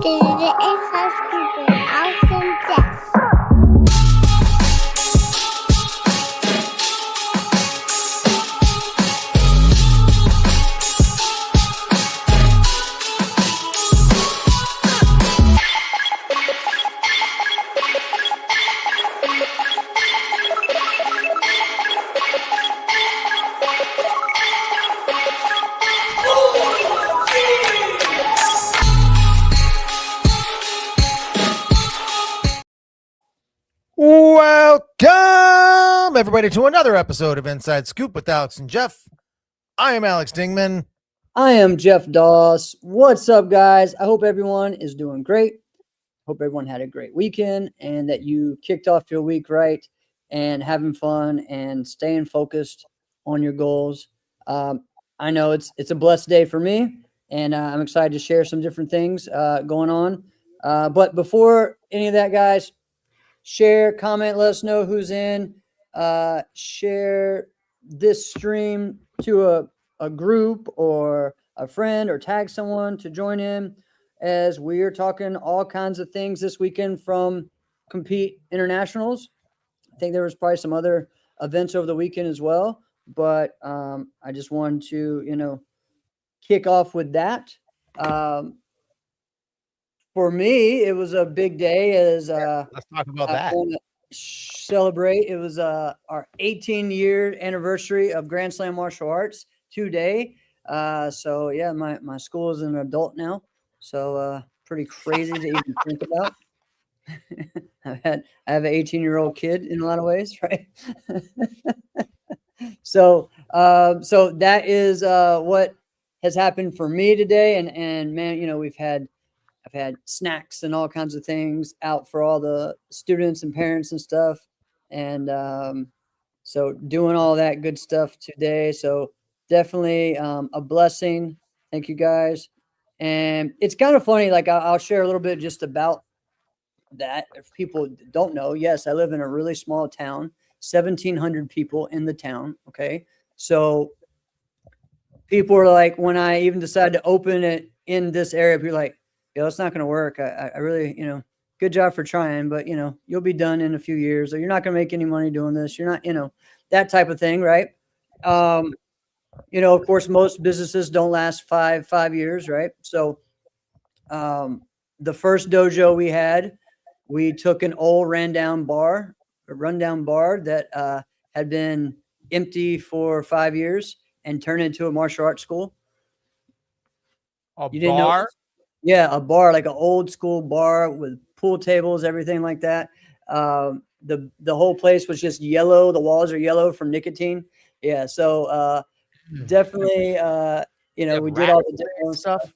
The housekeeping awesome Jeff. Welcome, everybody, to another episode of Inside Scoop with Alex and Jeff. I am Alex Dingman. I am Jeff Doss. What's up, guys? I hope everyone is doing great. Hope everyone had a great weekend and that you kicked off your week right and having fun and staying focused on your goals. I know it's a blessed day for me, and I'm excited to share some different things going on. But before any of that, guys, share, comment, let us know who's in. Share this stream to a group or a friend, or tag someone to join in, as we are talking all kinds of things this weekend from Compete Internationals. I think there was probably some other events over the weekend as well, but I just wanted to, kick off with that. For me, it was a big day as Let's talk about I that. want to celebrate. It was our 18-year anniversary of Grand Slam Martial Arts today. So yeah, my school is an adult now. So pretty crazy to even think about. I have an 18-year-old kid in a lot of ways, right? So that is what has happened for me today. And man, I've had snacks and all kinds of things out for all the students and parents and stuff. And so doing all that good stuff today. So definitely a blessing. Thank you, guys. And it's kind of funny. Like I'll share a little bit just about that. If people don't know, yes, I live in a really small town, 1,700 people in the town. Okay. So people are like, when I even decided to open it in this area, people are like, it's not going to work. I really, good job for trying, but you'll be done in a few years, or you're not going to make any money doing this. You're not, that type of thing. Right. Of course, most businesses don't last five years. Right. So, the first dojo we took an old rundown bar that, had been empty for 5 years and turned into a martial arts school. You didn't know? Yeah, a bar, like an old school bar with pool tables, everything like that. The whole place was just yellow. The walls are yellow from nicotine. Yeah, so definitely, we did all the different stuff.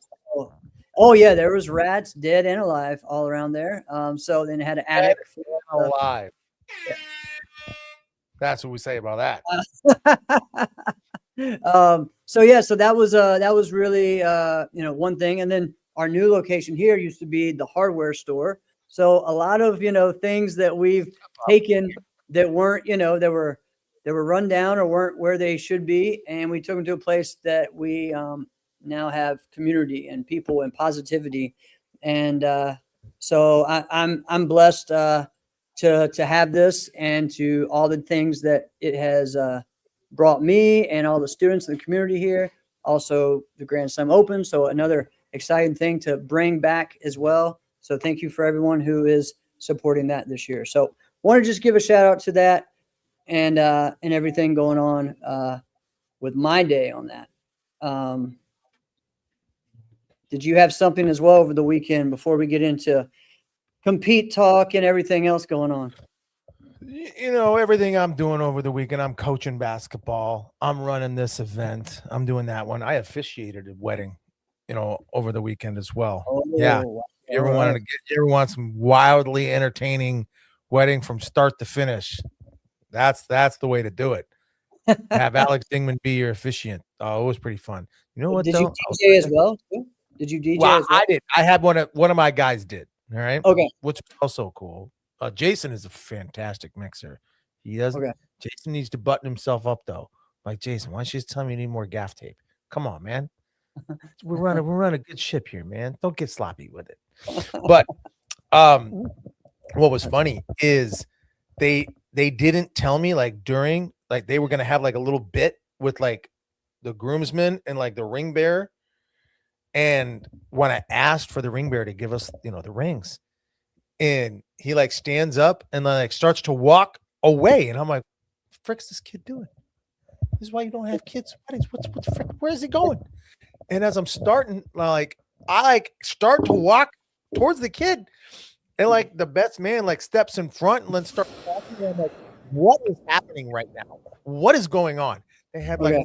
Oh yeah, there was rats, dead and alive, all around there. So then it had an attic. Alive. Yeah. That's what we say about that. So that was really one thing. And then our new location here used to be the hardware store. So a lot of, things that we've taken that weren't, that were run down or weren't where they should be. And we took them to a place that we now have community and people and positivity. And so I'm blessed to have this, and to all the things that it has brought me and all the students in the community here. Also the Grand Slam Open. So another exciting thing to bring back as well. So thank you for everyone who is supporting that this year. So want to just give a shout out to that and everything going on with my day on that. Did you have something as well over the weekend before we get into compete talk and everything else going on? Everything I'm doing over the weekend, I'm coaching basketball. I'm running this event. I'm doing that one. I officiated a wedding, over the weekend as well. Oh, yeah. You ever want some wildly entertaining wedding from start to finish? That's the way to do it. Have Alex Dingman be your officiant. Oh, it was pretty fun. You know what? Did you DJ as well? Did you DJ? Well, as well? I did. I had one of my guys did. All right. Okay. Which was also cool. Jason is a fantastic mixer. He doesn't. Okay. Jason needs to button himself up though. Like, Jason, why don't you just tell me you need more gaff tape? Come on, man. We're running a good ship here, man. Don't get sloppy with it. But what was funny is they didn't tell me like during like they were gonna have like a little bit with like the groomsmen and like the ring bearer. And when I asked for the ring bearer to give us, the rings, and he like stands up and like starts to walk away, and I'm like, "Frick's this kid doing? This is why you don't have kids' weddings. What's frick? Where is he going?" And as I'm starting, like I like start to walk towards the kid, and like the best man like steps in front and then starts walking. And I'm like, "What is happening right now? What is going on?" They had like,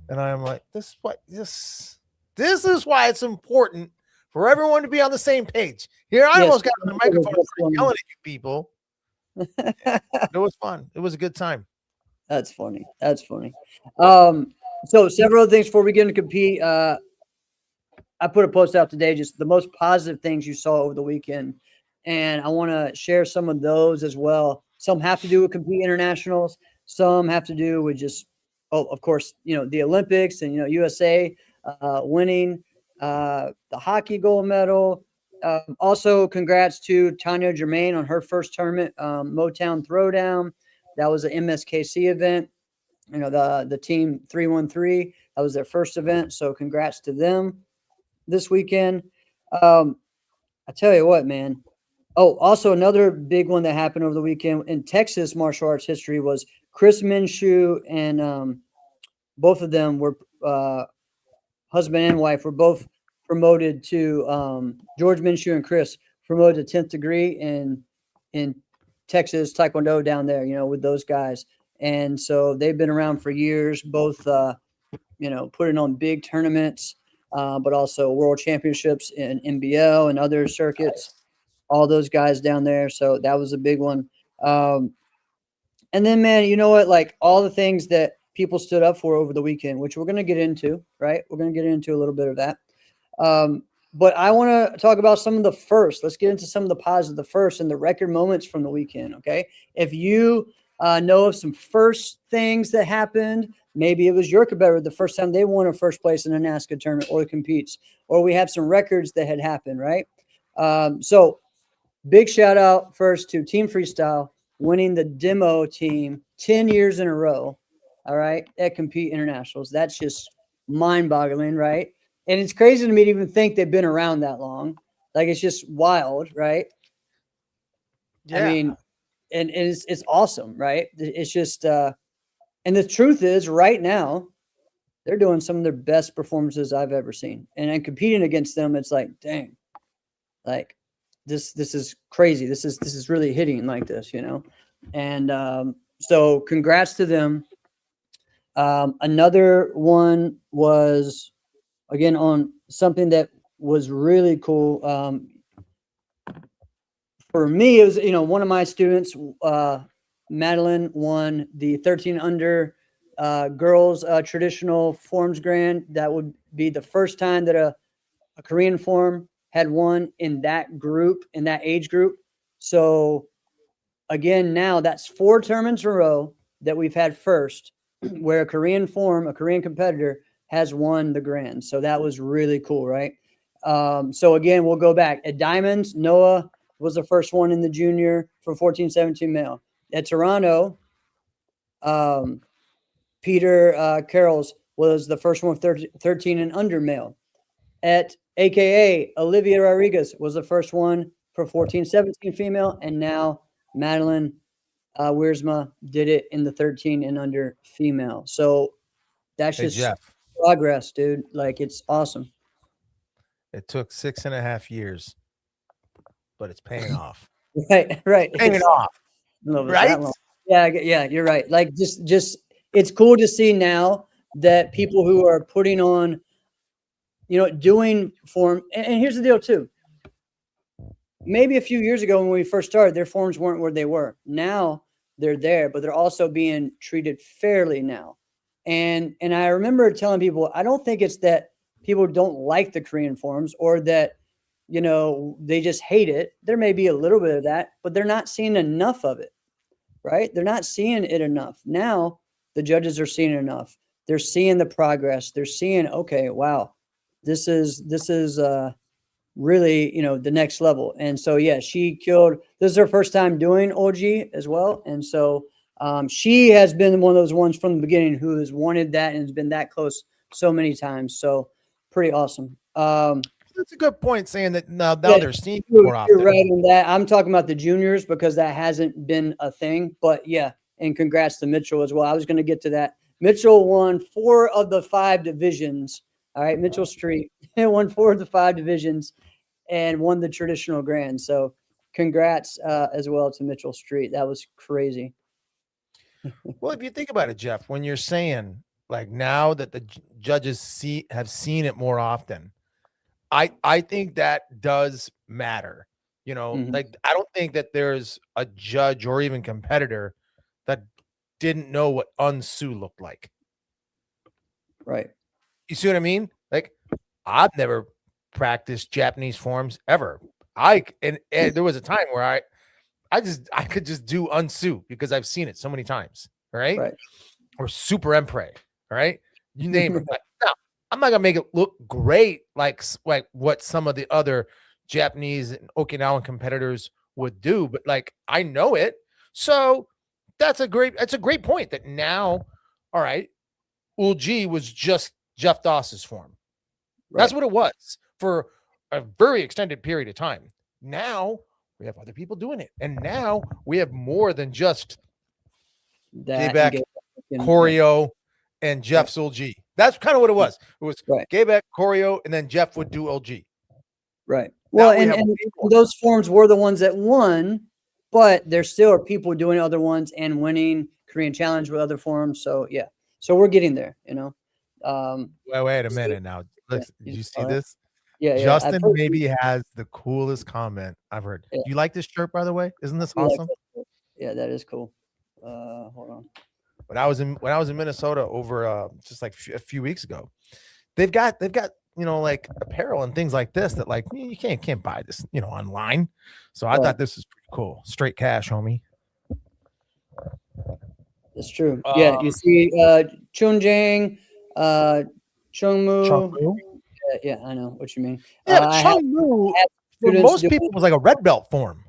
and I'm like, "This is what this." This is why it's important for everyone to be on the same page. Here, I almost got on the microphone yelling at you people. It was fun. It was a good time. That's funny. That's funny. So several things before we get into compete. I put a post out today, just the most positive things you saw over the weekend. And I want to share some of those as well. Some have to do with compete internationals. Some have to do with just, of course, the Olympics and, USA winning the hockey gold medal. Also, congrats to Tanya Germain on her first tournament, Motown Throwdown. That was an MSKC event. The team 313, that was their first event. So congrats to them this weekend. I tell you what, man. Oh, also another big one that happened over the weekend in Texas martial arts history was Chris Minshew and both of them were husband and wife were both promoted to George Minshew and Chris promoted to 10th degree in Texas Taekwondo down there, with those guys. And so they've been around for years, both, putting on big tournaments, but also world championships in NBL and other circuits, all those guys down there. So that was a big one. And then, man, you know what? Like all the things that people stood up for over the weekend, which we're going to get into, right? We're going to get into a little bit of that. But I want to talk about some of the first. Let's get into some of the positive, the first and the record moments from the weekend, okay? If you know of some first things that happened, maybe it was your competitor the first time they won a first place in a NASCAR tournament or competes, or we have some records that had happened, right? So big shout out first to Team Freestyle winning the demo team 10 years in a row. All right, at Compete Internationals. That's just mind-boggling, right? And it's crazy to me to even think they've been around that long. Like it's just wild, right? Yeah. I mean, and it's awesome, right? It's just, and the truth is, right now, they're doing some of their best performances I've ever seen. And competing against them, it's like, dang, like this is crazy. This is really hitting like this, And so, congrats to them. Another one was, again, on something that was really cool. For me, it was, one of my students, Madeline, won the 13 under girls traditional forms grand. That would be the first time that a Korean form had won in that group, in that age group. So again, now that's 4 tournaments in a row that we've had first, where a Korean competitor has won the grand. So that was really cool, right? So again, we'll go back. At Diamonds, Noah was the first one in the junior for 14-17 male. At Toronto, Peter Carrolls was the first one 13 and under male. At AKA, Olivia Rodriguez was the first one for 14-17 female. And now Madeline Wiersma did it in the 13 and under female. So that's just progress, dude. Like, it's awesome. It took 6.5 years, but it's paying off. Right. Paying off. Right? Yeah, you're right. Like, just it's cool to see now that people who are putting on, doing form. And here's the deal too. Maybe a few years ago when we first started, their forms weren't where they were. Now they're there, but they're also being treated fairly now. And I remember telling people, I don't think it's that people don't like the Korean forms or that, they just hate it. There may be a little bit of that, but they're not seeing enough of it, right? They're not seeing it enough. Now the judges are seeing it enough. they're seeing the progress. They're seeing, okay, wow, this is really, the next level. And so, yeah, she killed. This is her first time doing OG as well. And so she has been one of those ones from the beginning who has wanted that and has been that close so many times. So pretty awesome. That's a good point, saying that now Yeah, they're seeing it more often. You're right in that. I'm talking about the juniors because that hasn't been a thing. But yeah, and congrats to Mitchell as well. I was going to get to that. Mitchell won 4 of the 5 divisions. All right, Mitchell Street won 4 of the 5 divisions and won the traditional grand. So congrats as well to Mitchell Street. That was crazy. Well, if you think about it, Jeff, when you're saying like now that the judges have seen it more often, I think that does matter. Like I don't think that there's a judge or even competitor that didn't know what unsu looked like. Right. You see what I mean? Like I've never practiced Japanese forms ever. And there was a time where I could just do unsu because I've seen it so many times, right? Or super empre, right? You name it. Now, I'm not gonna make it look great like what some of the other Japanese and Okinawan competitors would do, but like I know it. So that's a great point that now, all right, Ulji was just Jeff Doss's form. Right. That's what it was for a very extended period of time. Now we have other people doing it. And now we have more than just Gaebaek, Choreo, and Jeff's Ulji. That's kind of what it was. It was Gaebaek, Choreo, and then Jeff would do Ulji. Right. Well, and those forms were the ones that won, but there still are people doing other ones and winning Korean Challenge with other forms. So, yeah. So we're getting there, Well, wait a minute now. Look, did you see this? Yeah. Justin maybe has the coolest comment I've heard. Yeah. You like this shirt, by the way? Isn't this awesome? Yeah, that is cool. Hold on. When I was in Minnesota over just like a few weeks ago, they've got like apparel and things like this that like you can't buy this online. So I thought this was pretty cool. Straight cash, homie. That's true. Yeah, you see Chunjang, Chungmu. Yeah, I know what you mean. Yeah, Chungmu for most people was like a red belt form.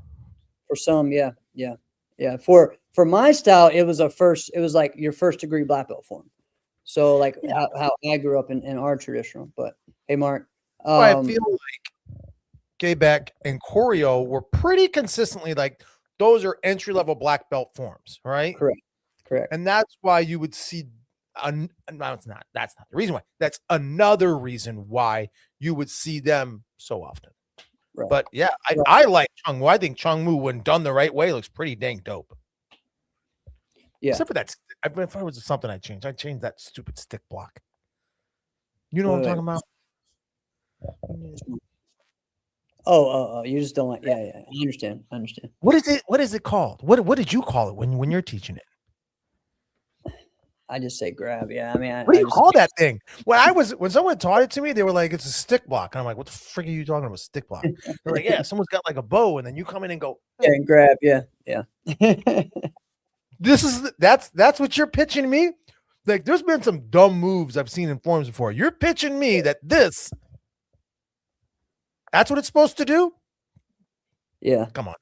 For some, yeah. For my style, it was like your first degree black belt form. So like how I grew up in our traditional. But hey, Mark, I feel like Gaebaek and Choreo were pretty consistently like those are entry level black belt forms, right? Correct. And that's why you would see. No, it's not. That's not the reason why. That's another reason why you would see them so often. Right. But yeah, I like Chungmu. I think Chungmu, when done the right way, looks pretty dang dope. Yeah. Except for that, if I was something I'd change that stupid stick block. You know what I'm talking about? Oh, you just don't like. Yeah. I understand. What is it called? What did you call it when you're teaching it? I just say grab. Yeah, I mean, what do you call that thing? When someone taught it to me, they were like, "It's a stick block," and I'm like, "What the frick are you talking about, stick block?" They're like, "Yeah, someone's got like a bow, and then you come in and go, yeah, and grab, yeah." That's what you're pitching me. Like, there's been some dumb moves I've seen in forms before. You're pitching me that that's what it's supposed to do. Yeah, come on.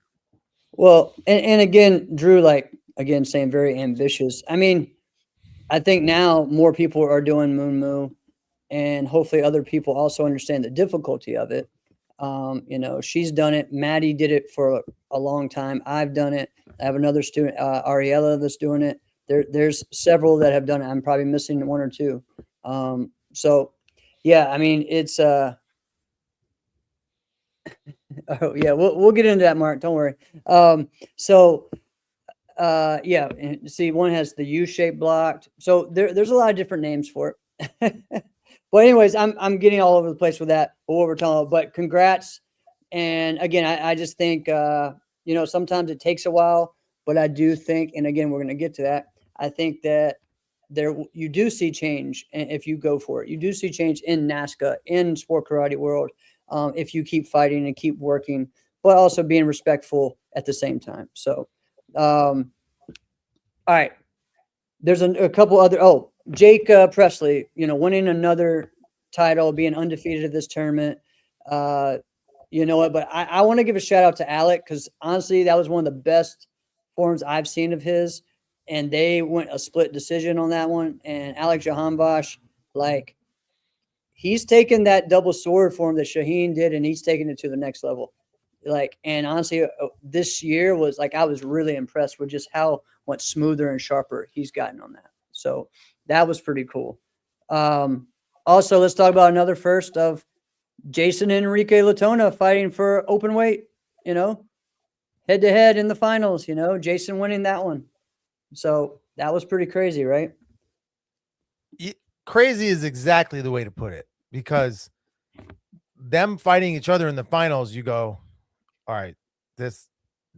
Well, and again, Drew, saying very ambitious. I mean, I think now more people are doing Moonmoo, and hopefully other people also understand the difficulty of it. She's done it. Maddie did it for a long time. I've done it. I have another student, Ariella, that's doing it. There's several that have done it. I'm probably missing one or two. So, yeah, I mean, it's oh yeah, we'll get into that, Mark. Don't worry. Yeah, and see, one has the U-shape blocked. So there's a lot of different names for it. But anyways, I'm getting all over the place with that, what we're talking about. But congrats. And again, I just think sometimes it takes a while, but I do think, and again, we're going to get to that. I think that you do see change, and if you go for it, you do see change in NASCA, in sport karate world, if you keep fighting and keep working, but also being respectful at the same time. So, all right. There's a couple other. Oh, Jake Presley, winning another title, being undefeated at this tournament. You know what? But I want to give a shout out to Alec, because honestly, that was one of the best forms I've seen of his. And they went a split decision on that one. And Alec Jahanbash, like, he's taken that double sword form that Shaheen did, and he's taken it to the next level. Like, and honestly, this year was like, I was really impressed with just how much smoother and sharper he's gotten on that. So that was pretty cool. Also, let's talk about another first of Jason and Enrique Latona fighting for open weight, head to head in the finals, Jason winning that one. So that was pretty crazy, right? Crazy is exactly the way to put it, because them fighting each other in the finals, you go, all right, this,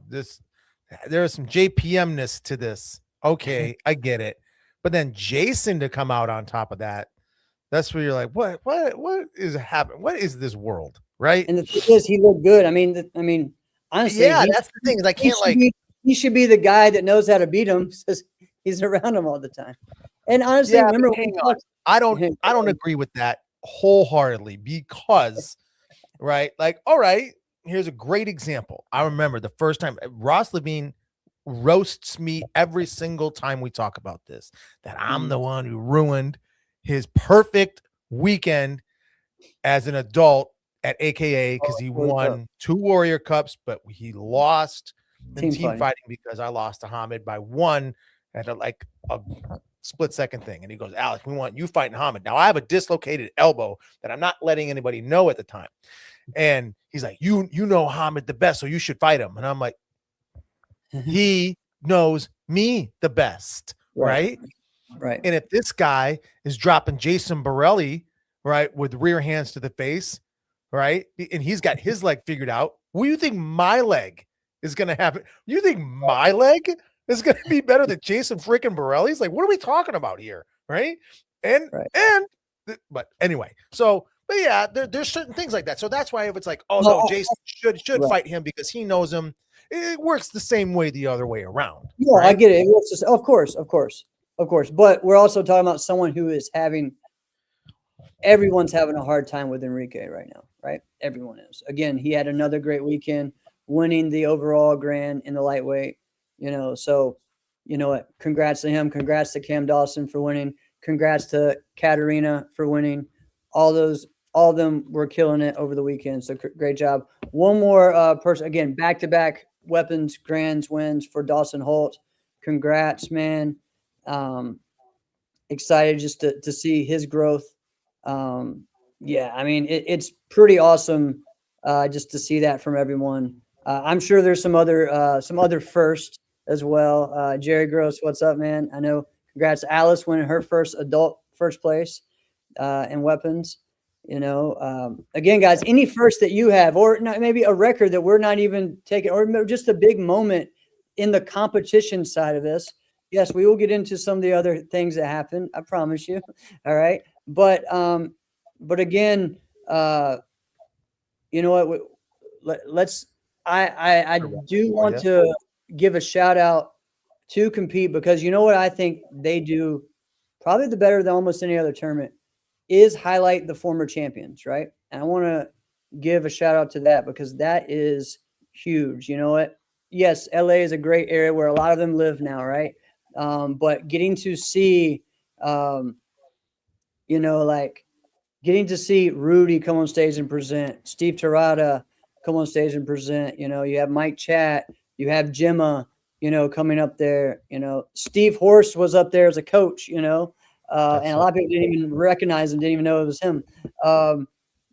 there is some JPM-ness to this. Okay, I get it. But then Jason to come out on top of that, that's where you're like, what is happening? What is this world, right? And the thing is, he looked good. I mean, honestly, yeah, that's the thing. Is I can't he should be the guy that knows how to beat him, because he's around him all the time. And honestly, remember, I don't agree with that wholeheartedly, because, right, like, all right, here's a great example. I remember the first time Ross Levine roasts me every single time we talk about this, that I'm the one who ruined his perfect weekend as an adult at AKA, because he won 2 Warrior Cups, but he lost in team fighting because I lost to Hamid by 1 at a split-second thing. And he goes, Alex, we want you fighting Hamid. Now I have a dislocated elbow that I'm not letting anybody know at the time. And he's like, you know Hamid the best, so you should fight him. And I'm like, he knows me the best, right? Right. And if this guy is dropping Jason Borelli, right, with rear hands to the face, right, and he's got his leg figured out, what do you think my leg is going to happen? You think my leg is going to be better than Jason freaking Borelli's? Like, what are we talking about here, right? But anyway, so, but yeah, there's certain things like that. So that's why if it's like, oh no, Jason should fight him because he knows him, it works the same way the other way around. Yeah, right? I get it. It's just, of course. But we're also talking about someone who is everyone's having a hard time with Enrique right now, right? Everyone is. Again, he had another great weekend, winning the overall grand in the lightweight, so you know what? Congrats to him. Congrats to Cam Dawson for winning. Congrats to Katarina for winning. All of them were killing it over the weekend. So great job. One more person, again, back-to-back weapons grands wins for Dawson Holt. Congrats, man. Excited just to see his growth. Yeah, I mean, it's pretty awesome just to see that from everyone. I'm sure there's some other firsts as well. Jerry Gross, what's up, man? I know. Congrats, Alice winning her first adult first place in weapons. Again, guys, any first that you have, or maybe a record that we're not even taking, or just a big moment in the competition side of this. Yes, we will get into some of the other things that happen. I promise you. All right. But again, you know what? I do want to give a shout out to Compete, because you know what I think they do probably the better than almost any other tournament is highlight the former champions, right? And I want to give a shout out to that, because that is huge. You know what? Yes, LA is a great area where a lot of them live now, right? But getting to see, getting to see Rudy come on stage and present, Steve Terada come on stage and present, you have Mike Chat, you have Gemma, coming up there, Steve Horst was up there as a coach, and a lot of people didn't even recognize him, didn't even know it was him.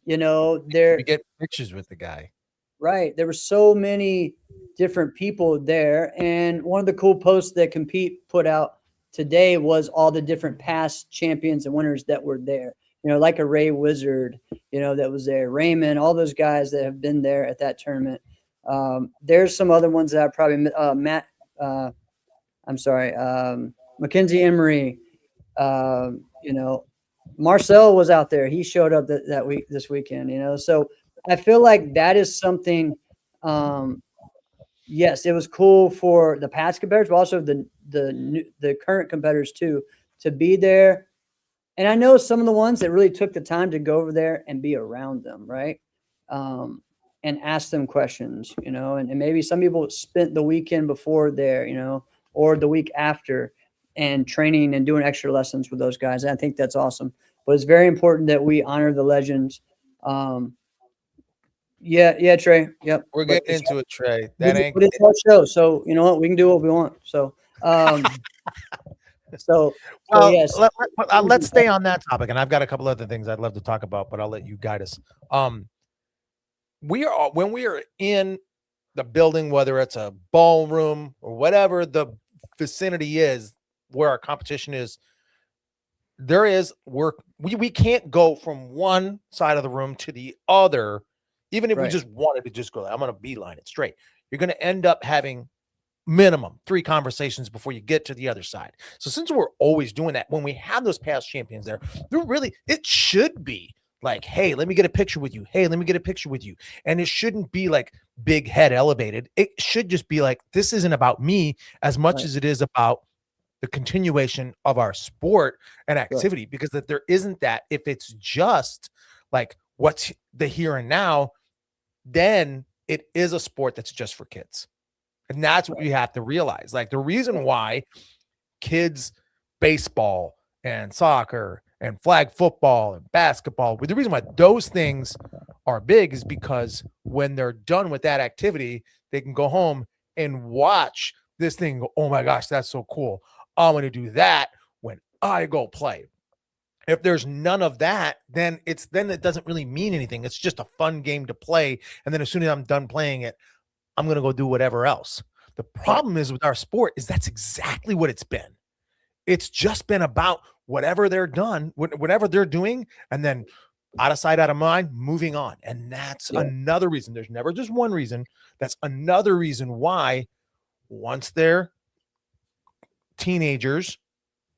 You get pictures with the guy. Right. There were so many different people there. And one of the cool posts that Compete put out today was all the different past champions and winners that were there. Like a Ray Wizard, that was there. Raymond, all those guys that have been there at that tournament. There's some other ones that I probably Mackenzie Emery. Marcel was out there. He showed up this weekend. So I feel like that is something. Yes, it was cool for the past competitors, but also the current competitors too, to be there. And I know some of the ones that really took the time to go over there and be around them, right? And ask them questions, and maybe some people spent the weekend before there, or the week after, and training and doing extra lessons with those guys. And I think that's awesome. But it's very important that we honor the legends. Yeah, Trey. Yep. We're getting into it, Trey. But it's our show, so you know what? We can do what we want. So, well, yes. Let's stay on that topic, and I've got a couple other things I'd love to talk about, but I'll let you guide us. When we are in the building, whether it's a ballroom or whatever the vicinity is where our competition is, there is work. We can't go from one side of the room to the other, even if we just wanted to just go. I'm going to beeline it straight. You're going to end up having minimum 3 conversations before you get to the other side. So since we're always doing that, when we have those past champions there, it should be like, hey, let me get a picture with you. Hey, let me get a picture with you. And it shouldn't be like big head elevated. It should just be like, this isn't about me as much as it is about the continuation of our sport and activity, because that there isn't that. If it's just like what's the here and now, then it is a sport that's just for kids. And that's what we have to realize. Like, the reason why kids baseball and soccer and flag football and basketball, the reason why those things are big is because when they're done with that activity, they can go home and watch this thing and go, oh my gosh, that's so cool. I'm going to do that when I go play. If there's none of that, then it doesn't really mean anything. It's just a fun game to play. And then as soon as I'm done playing it, I'm going to go do whatever else. The problem is with our sport is that's exactly what it's been. It's just been about whatever they're done, whatever they're doing, and then out of sight, out of mind, moving on. And that's another reason. There's never just one reason. That's another reason why once they're teenagers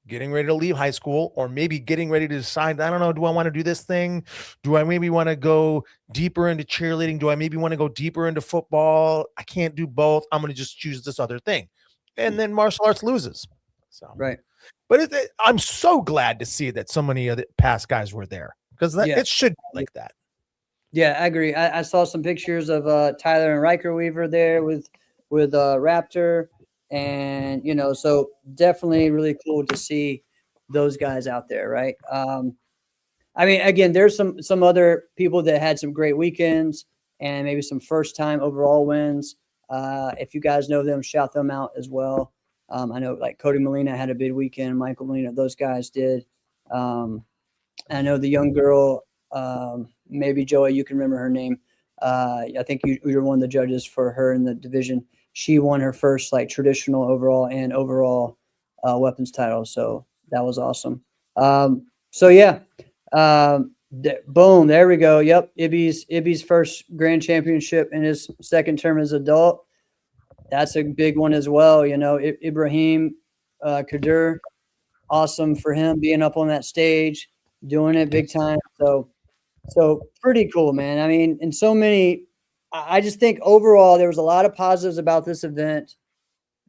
getting ready to leave high school, or maybe getting ready to decide, I don't know, do I want to do this thing? Do I maybe want to go deeper into cheerleading? Do I maybe want to go deeper into football? I can't do both. I'm going to just choose this other thing. And then martial arts loses. So, but I'm so glad to see that so many of the past guys were there, because it should be like that. Yeah, I agree. I saw some pictures of Tyler and Riker Weaver there with Raptor. And, so definitely really cool to see those guys out there. Right. I mean, again, there's some other people that had some great weekends and maybe some first time overall wins. If you guys know them, shout them out as well. I know like Cody Molina had a big weekend. Michael Molina, those guys did. I know the young girl, maybe Joey, you can remember her name. I think you're one of the judges for her in the division. She won her first like traditional overall and overall weapons title. So that was awesome. Boom. There we go. Yep. Ibby's first grand championship in his second term as adult. That's a big one as well. Ibrahim Kadir, awesome for him being up on that stage, doing it big time. So pretty cool, man. I mean, and so many, I just think overall there was a lot of positives about this event,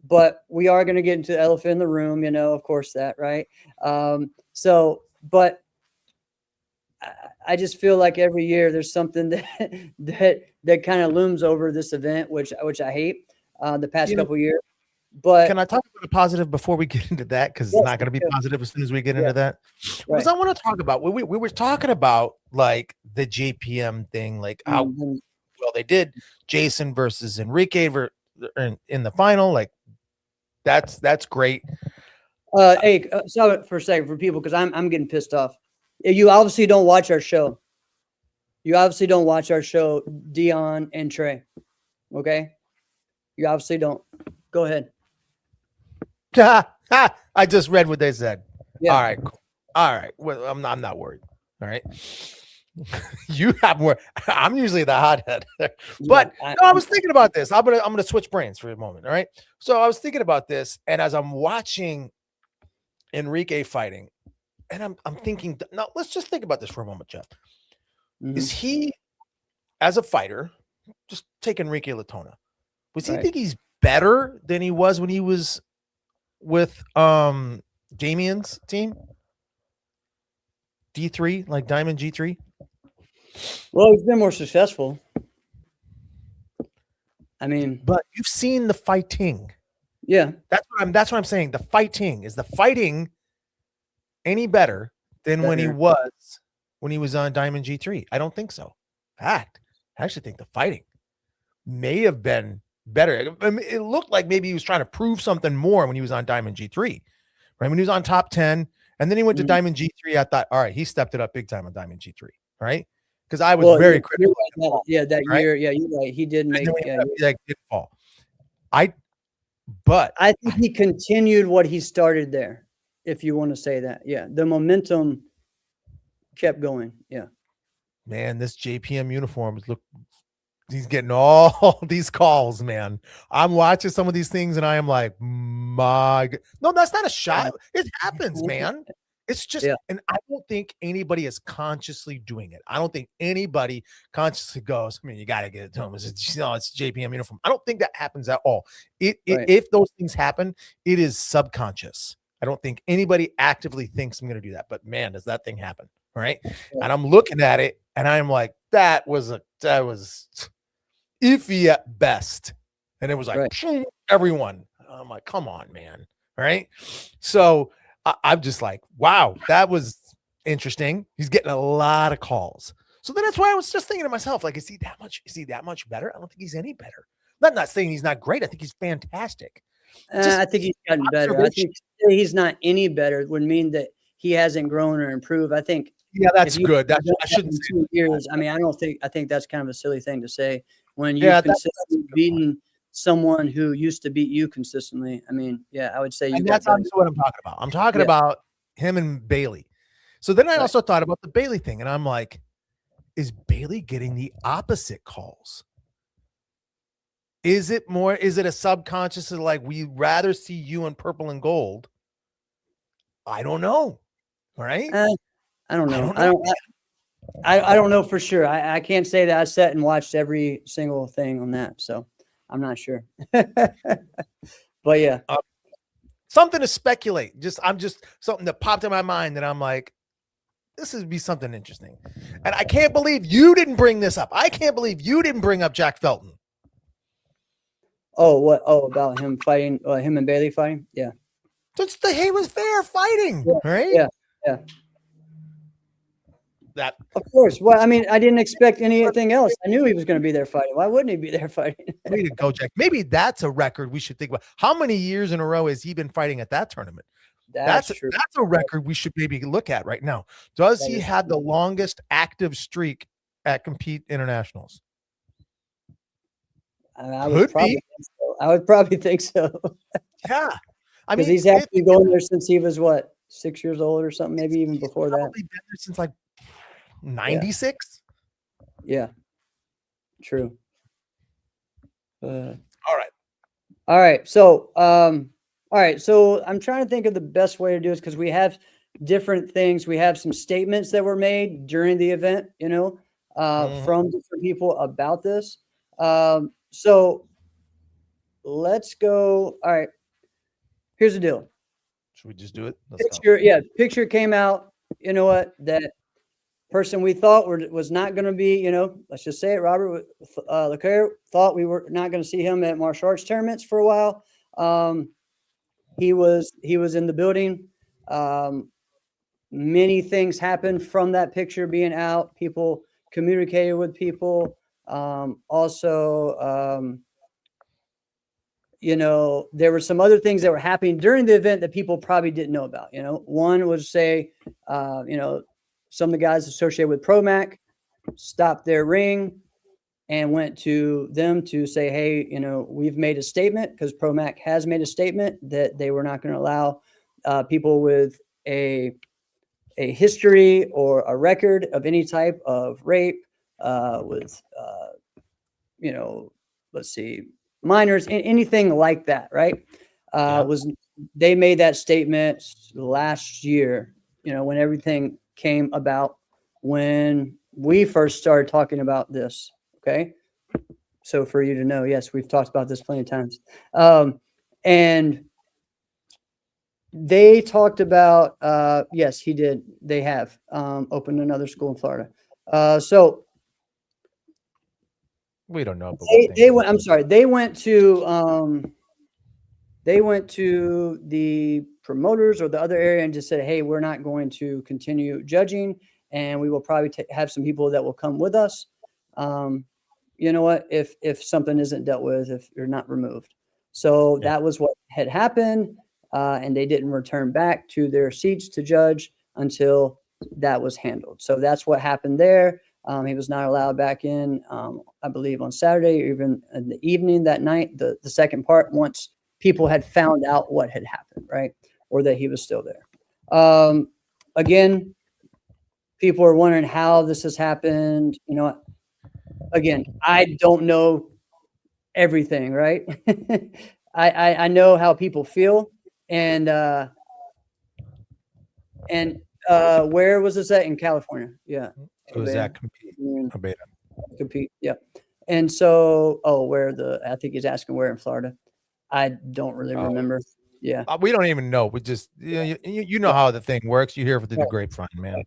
but we are going to get into the elephant in the room, of course that, right? But I just feel like every year there's something that kind of looms over this event, which I hate the past couple of years. But can I talk about the positive before we get into that? Because it's not going to be positive as soon as we get into that. Because I want to talk about, we were talking about like the JPM thing, like how well they did Jason versus Enrique in the final. Like that's great. Hey, stop it for a second for people, because I'm getting pissed off. You obviously don't watch our show. Dion and Trey. Okay? You obviously don't. Go ahead. I just read what they said. Yeah. All right. Cool. All right. Well, I'm not worried. All right. You have more. I'm usually the hothead. But I was thinking about this. I'm gonna switch brains for a moment. All right. So I was thinking about this, and as I'm watching Enrique fighting, and I'm thinking, now let's just think about this for a moment, Jeff. Is he, as a fighter, just take Enrique Latona, was he think he's better than he was when he was with Damien's team? D3, like Diamond G3? Well, he's been more successful. I mean, But you've seen the fighting. yeah. That's what I'm saying. The fighting is the fighting any better than when he was on Diamond G3? I don't think so. Fact, I actually think the fighting may have been better. I mean, it looked like maybe he was trying to prove something more when he was on Diamond G3, right? When he was on top 10, and then he went to Diamond G3. I thought, all right, he stepped it up big time on Diamond G3, right? Because I was very critical. Right, that right? year, yeah, you're right. He did make. Did fall. I think he continued what he started there, if you want to say that. Yeah, the momentum kept going. Yeah. Man, this JPM uniform he's getting all these calls, man. I'm watching some of these things and I am like, no, that's not a shot. It happens, man. It's just, and I don't think anybody is consciously doing it. I don't think anybody consciously goes, I mean, you got to get it to him. It's JPM uniform. I don't think that happens at all. If those things happen, it is subconscious. I don't think anybody actively thinks I'm going to do that, but man, does that thing happen. Right. And I'm looking at it and I'm like, that was iffy at best. And it was like, everyone. I'm like, come on, man. Right. So I'm just like, wow, that was interesting. He's getting a lot of calls. So then that's why I was just thinking to myself, like, is he that much better? I don't think he's any better. I'm not saying he's not great. I think he's fantastic. I think he's gotten better. I think he's not any better would mean that he hasn't grown or improved. I think. Yeah, that's good. I shouldn't say 2 years. I mean, I think that's kind of a silly thing to say when you've consistently beaten someone who used to beat you consistently. I mean, yeah, I would say that's obviously what I'm talking about. I'm talking about him and Bailey. So then I also thought about the Bailey thing, and I'm like, is Bailey getting the opposite calls? Is it a subconscious of like, we'd rather see you in purple and gold? I don't know. Right? I don't know. I don't know for sure. I can't say that I sat and watched every single thing on that, so I'm not sure. But yeah, something to speculate. I'm just something that popped in my mind that I'm like, this would be something interesting. And I can't believe you didn't bring this up. I can't believe you didn't bring up Jack Felton. Oh, what? Oh, about him fighting, him and Bailey fighting? Yeah. He was fair fighting, right? Yeah. That, of course. Well, I mean, I didn't expect anything else. I knew he was going to be there fighting. Why wouldn't he be there fighting? Way to go, Jack. Maybe that's a record we should think about. How many years in a row has he been fighting at that tournament? That's true. That's a record we should maybe look at right now. Does he have the longest active streak at Compete Internationals? I would probably think so. Yeah. I mean, he's actually going there since he was what, 6 years old or something, maybe even before that. Been there since like 96. Yeah. True. All right. So, all right. So I'm trying to think of the best way to do this because we have different things. We have some statements that were made during the event, from different people about this. So let's go. All right. Here's the deal. Should we just do it? Picture came out. You know what? That person we thought was not going to be, let's just say it, Robert Leclerc thought we were not going to see him at martial arts tournaments for a while. He was in the building. Many things happened from that picture being out. People communicated with people. There were some other things that were happening during the event that people probably didn't know about. One was say, some of the guys associated with Promac stopped their ring and went to them to say, hey, we've made a statement because Promac has made a statement that they were not going to allow people with a history or a record of any type of rape with, let's see, minors, anything like that, right? They made that statement last year, when everything came about, when we first started talking about this. Okay. So for you to know, yes, we've talked about this plenty of times. And they talked about, yes, he did. They have opened another school in Florida. So We don't know. But they went. I'm sorry. They went to the promoters or the other area and just said, "Hey, we're not going to continue judging, and we will probably have some people that will come with us. You know what? If something isn't dealt with, if you're not removed." So that was what had happened, and they didn't return back to their seats to judge until that was handled. So that's what happened there. He was not allowed back in, I believe, on Saturday, or even in the evening that night, the second part, once people had found out what had happened, right? Or that he was still there. Again, people are wondering how this has happened. You know, again, I don't know everything, right? I know how people feel, and where was this at? In California? Yeah. It was at Compete. Yeah. And so, I think he's asking where in Florida. I don't really remember. Yeah. We don't even know. We just, you know how the thing works. You hear through the grapevine, man.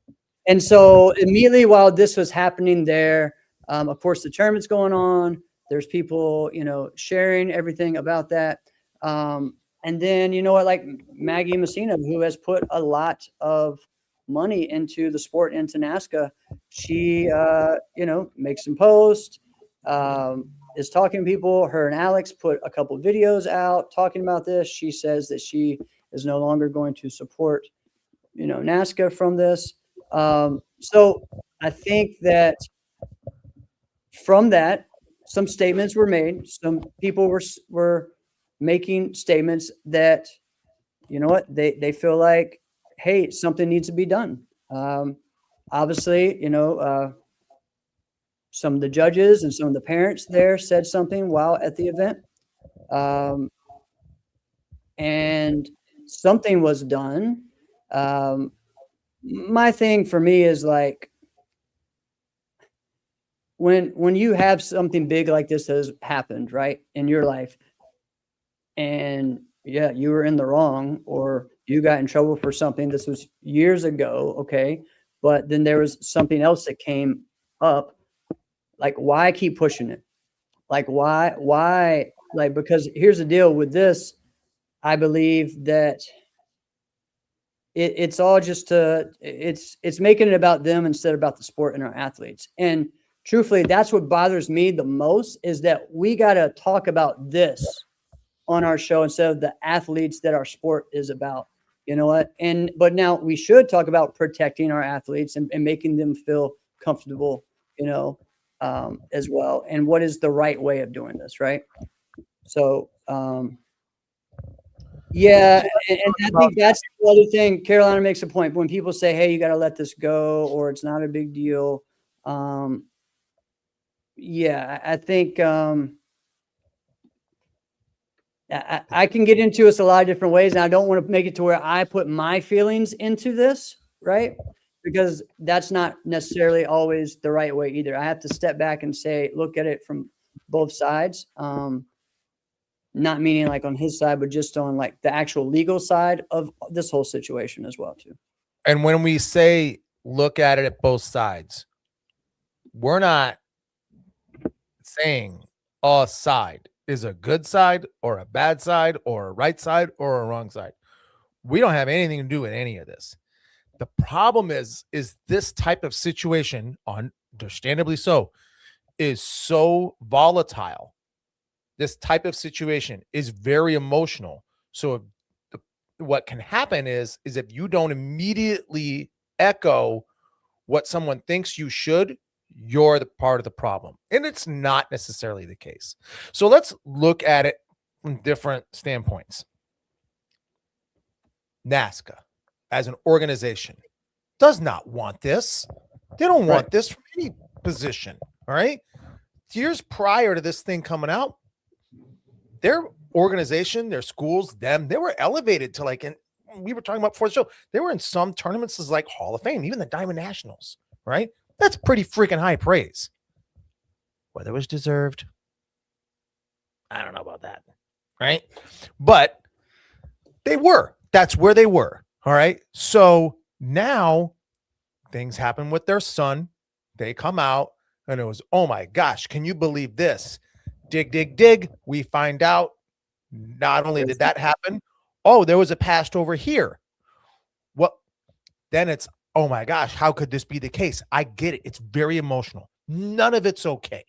And so immediately while this was happening there, of course, the tournament's going on. There's people, sharing everything about that. And then, like Maggie Messina, who has put a lot of money into the sport, into NASCA, she, makes some posts, is talking to people. Her and Alex put a couple of videos out talking about this. She says that she is no longer going to support, NASCA from this. So I think that from that, some statements were made. Some people were making statements that, they feel like, hey, something needs to be done. Obviously, some of the judges and some of the parents there said something while at the event. And something was done. My thing for me is like, when you have something big like this has happened, right, in your life, and you were in the wrong, or you got in trouble for something, this was years ago, okay, but then there was something else that came up, like, why keep pushing it? Like, why, like, because here's the deal with this. I believe that it's all just it's making it about them instead of about the sport and our athletes. And truthfully, that's what bothers me the most, is that we got to talk about this on our show instead of the athletes that our sport is about. You know what? But now we should talk about protecting our athletes and making them feel comfortable, as well. And what is the right way of doing this, right? So, yeah, and I think that's the other thing. Carolina makes a point when people say, "Hey, you got to let this go," or "It's not a big deal." Yeah, I think I can get into this a lot of different ways, and I don't want to make it to where I put my feelings into this, right? Because that's not necessarily always the right way either. I have to step back and look at it from both sides. Not meaning like on his side, but just on like the actual legal side of this whole situation as well too. And when we say look at it at both sides, we're not saying a side is a good side or a bad side or a right side or a wrong side. We don't have anything to do with any of this. The problem is this type of situation, understandably so, is so volatile. This type of situation is very emotional. So what can happen is if you don't immediately echo what someone thinks you should, you're the part of the problem. And it's not necessarily the case. So let's look at it from different standpoints. NASCA, as an organization, does not want this. They don't want this from any position. All right. Years prior to this thing coming out, their organization, their schools, they were elevated to like, and we were talking about before the show, they were in some tournaments as like Hall of Fame, even the Diamond Nationals, right? That's pretty freaking high praise. Whether it was deserved, I don't know about that, right? But they were. that's where they were. All right. So now things happen with their son. They come out and it was, oh my gosh, can you believe this? Dig, dig, dig. We find out not only did that happen, oh, there was a past over here. What? Then it's, oh my gosh, how could this be the case? I get it. It's very emotional. None of it's okay.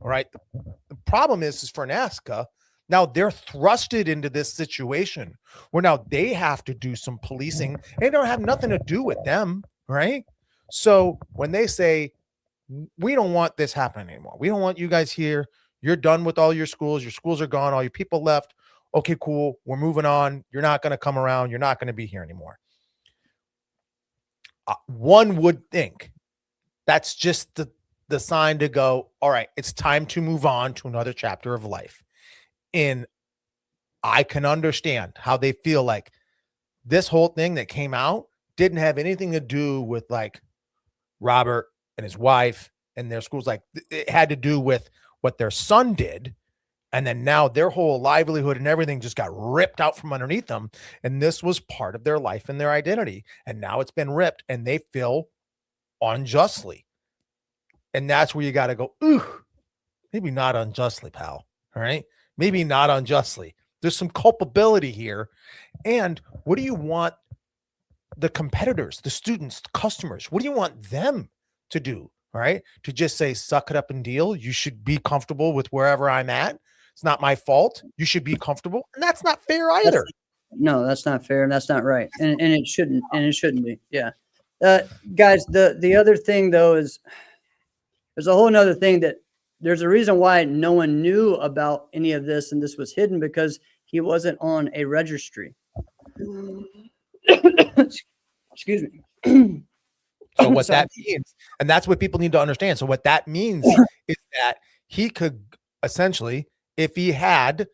All right. The problem is for NASCA, now they're thrusted into this situation where now they have to do some policing. They don't have nothing to do with them, right? So when they say, we don't want this happening anymore. We don't want you guys here. You're done with all your schools. Your schools are gone. All your people left. Okay, cool. We're moving on. You're not going to come around. You're not going to be here anymore. One would think that's just the sign to go, all right, it's time to move on to another chapter of life. And I can understand how they feel like this whole thing that came out didn't have anything to do with like Robert and his wife and their schools. Like it had to do with what their son did. And then now their whole livelihood and everything just got ripped out from underneath them. And this was part of their life and their identity. And now it's been ripped and they feel unjustly. And that's where you got to go, ooh, maybe not unjustly, pal. All right. Maybe not unjustly. There's some culpability here. And what do you want the competitors, the students, the customers, what do you want them to do? All right. To just say, suck it up and deal. You should be comfortable with wherever I'm at. It's not my fault. You should be comfortable. And that's not fair either. No, that's not fair. And that's not right. And it shouldn't. And it shouldn't be. Yeah. Guys, the other thing, though, is there's a whole nother thing that there's a reason why no one knew about any of this. And this was hidden because he wasn't on a registry. Excuse me. So what that means, and that's what people need to understand. So what that means is that he could essentially, if he had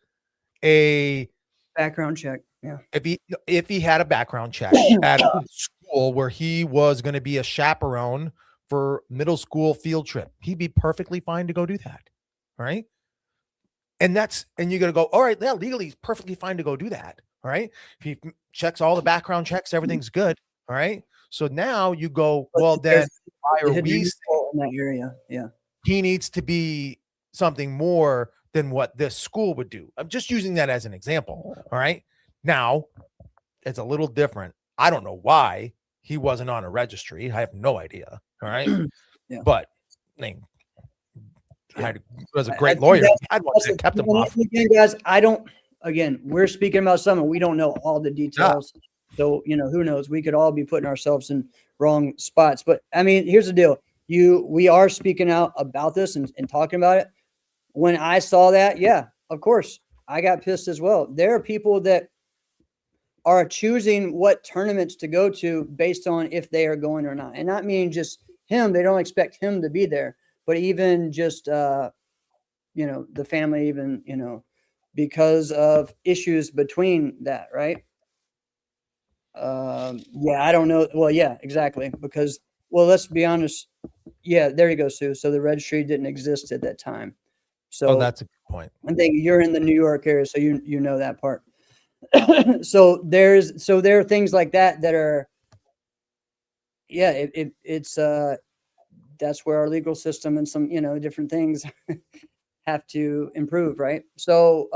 a background check, yeah. If he had a background check at a school where he was going to be a chaperone for middle school field trip, he'd be perfectly fine to go do that. Right. And you're going to go, all right, yeah, legally he's perfectly fine to go do that. All right. If he checks all the background checks, everything's good. All right. So now you go, well, then why are we in that area? Yeah. He needs to be something more than what this school would do. I'm just using that as an example. All right. Now it's a little different. I don't know why he wasn't on a registry. I have no idea. All right. Yeah. But I mean, was a great lawyer. I'd want to have kept him off. Again, we're speaking about something. We don't know all the details. Yeah. So, who knows? We could all be putting ourselves in wrong spots. But I mean, here's the deal. We are speaking out about this and talking about it. When I saw that, yeah, of course, I got pissed as well. There are people that are choosing what tournaments to go to based on if they are going or not. And not meaning just him. They don't expect him to be there, but even just, the family, even, because of issues between that. Right. Yeah, I don't know. Well, yeah, exactly. Because, let's be honest. Yeah, there you go, Sue. So the registry didn't exist at that time. So that's a good point. I think you're in the New York area, so you know that part. So there are things like that are, yeah, it's that's where our legal system and some different things have to improve, right? So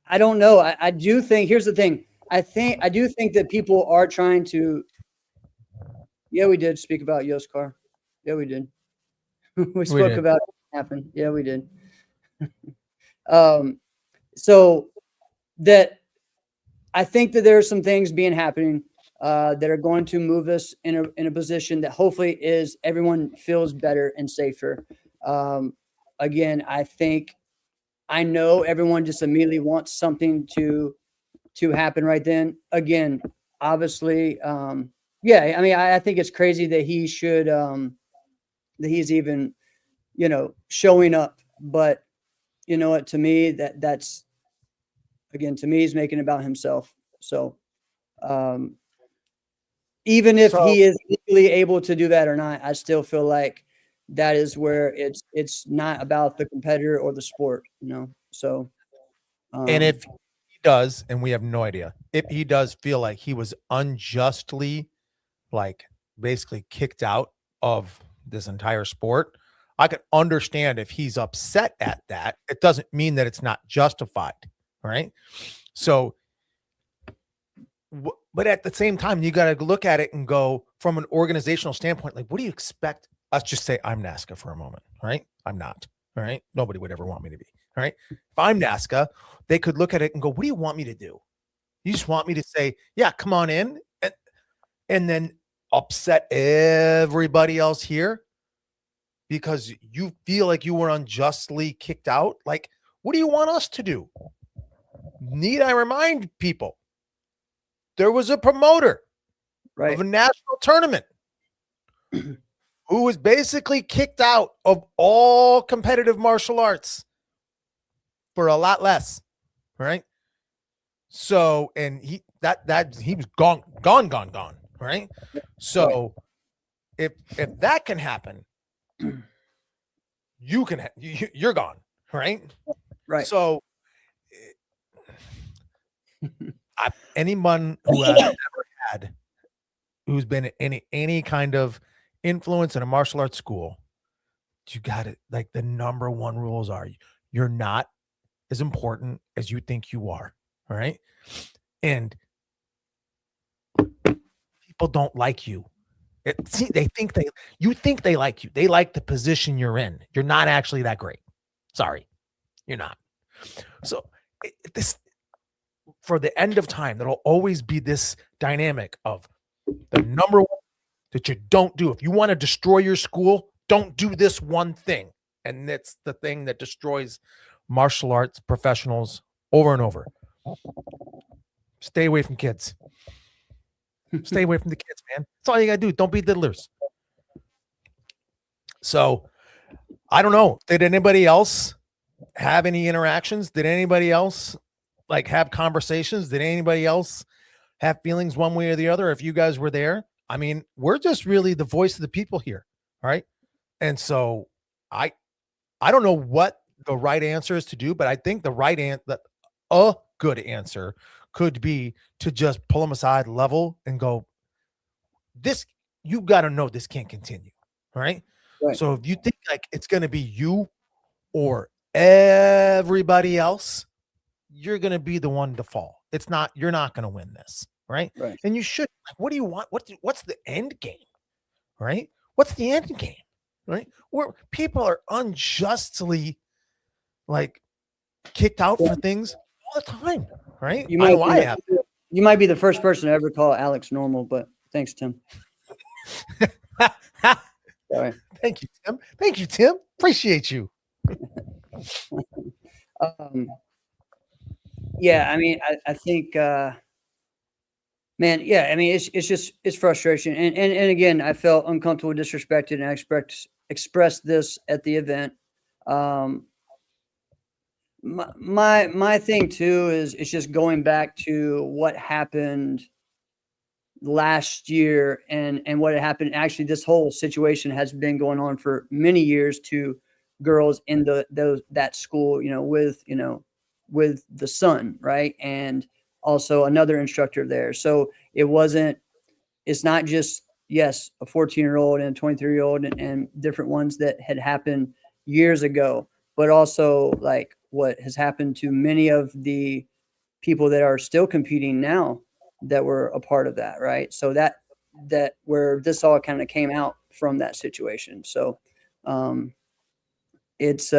I don't know. I do think here's the thing. I do think that people are trying to. Yeah, we did speak about Yost Carr. Yeah, we did. we spoke about it happened. Yeah, we did. So that I think that there are some things happening that are going to move us in a position that hopefully is everyone feels better and safer. Again, I know everyone just immediately wants something to happen right then. Again, obviously, yeah, I mean, I think it's crazy that he should, that he's even, showing up. But you know what, to me, that's, again, to me, he's making it about himself. So even if he is legally able to do that or not, I still feel like that is where it's not about the competitor or the sport, So. And if he does, and we have no idea, if he does feel like he was unjustly, like, basically kicked out of this entire sport, I can understand if he's upset at that. It doesn't mean that it's not justified, right? So, but at the same time, you got to look at it and go from an organizational standpoint, like, what do you expect? Let's just say I'm NASCA for a moment, right? I'm not, all right? Nobody would ever want me to be, all right? If I'm NASCA, they could look at it and go, what do you want me to do? You just want me to say, yeah, come on in, and then upset everybody else here because you feel like you were unjustly kicked out? Like, what do you want us to do? Need I remind people, there was a promoter of a national tournament who was basically kicked out of all competitive martial arts for a lot less, right? So, and he was gone, right? So, if that can happen, you're gone, right? Right. So, anyone who has ever had, who's been in any kind of influence in a martial arts school, you got it. Like, the number one rules are you're not as important as you think you are. All right. And people don't like you. You think they like you. They like the position you're in. You're not actually that great. Sorry, you're not. So this, for the end of time, there'll always be this dynamic of the number one that you don't do. If you want to destroy your school, don't do this one thing. And that's the thing that destroys martial arts professionals over and over. Stay away from kids. Stay away from the kids, man. That's all you gotta do. Don't be diddlers. So I don't know. Did anybody else have any interactions? Did anybody else like have conversations? Did anybody else have feelings one way or the other? If you guys were there, I mean, we're just really the voice of the people here. All right. And so I don't know what the right answer is to do, but I think the right answer, a good answer could be to just pull them aside, level, and go, this, you got to know this can't continue. All right. So if you think like it's going to be you or everybody else, you're going to be the one to fall. It's not, you're not going to win this. Right. And you should, like, what do you want? What's the end game? Right. What's the end game? Right. Where people are unjustly like kicked out for things all the time. Right. You might be the first person to ever call Alex normal, but thanks, Tim. Sorry. Thank you, Tim. Thank you, Tim. Appreciate you. Yeah, I mean, I think, man, yeah, I mean, it's frustration. And again, I felt uncomfortable, disrespected, and I expressed this at the event. My thing too is it's just going back to what happened last year and what had happened. Actually, this whole situation has been going on for many years to girls in that school, with the son, right? And also another instructor there. So it's not just, yes, a 14-year-old and a 23-year-old and different ones that had happened years ago, but also like what has happened to many of the people that are still competing now that were a part of that. Right. So that where this all kind of came out from that situation. So it's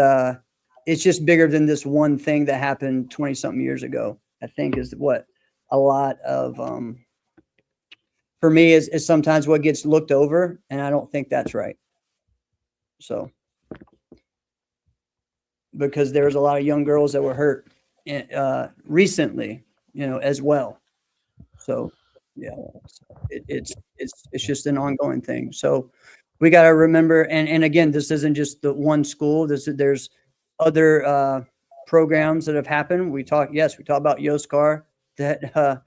just bigger than this one thing that happened 20 something years ago, I think is what a lot of, for me is sometimes what gets looked over. And I don't think that's right. So, because there's a lot of young girls that were hurt recently, as well. So yeah, it's just an ongoing thing. So we got to remember, and again, this isn't just the one school. There's other programs that have happened. We talk about Yoskar, that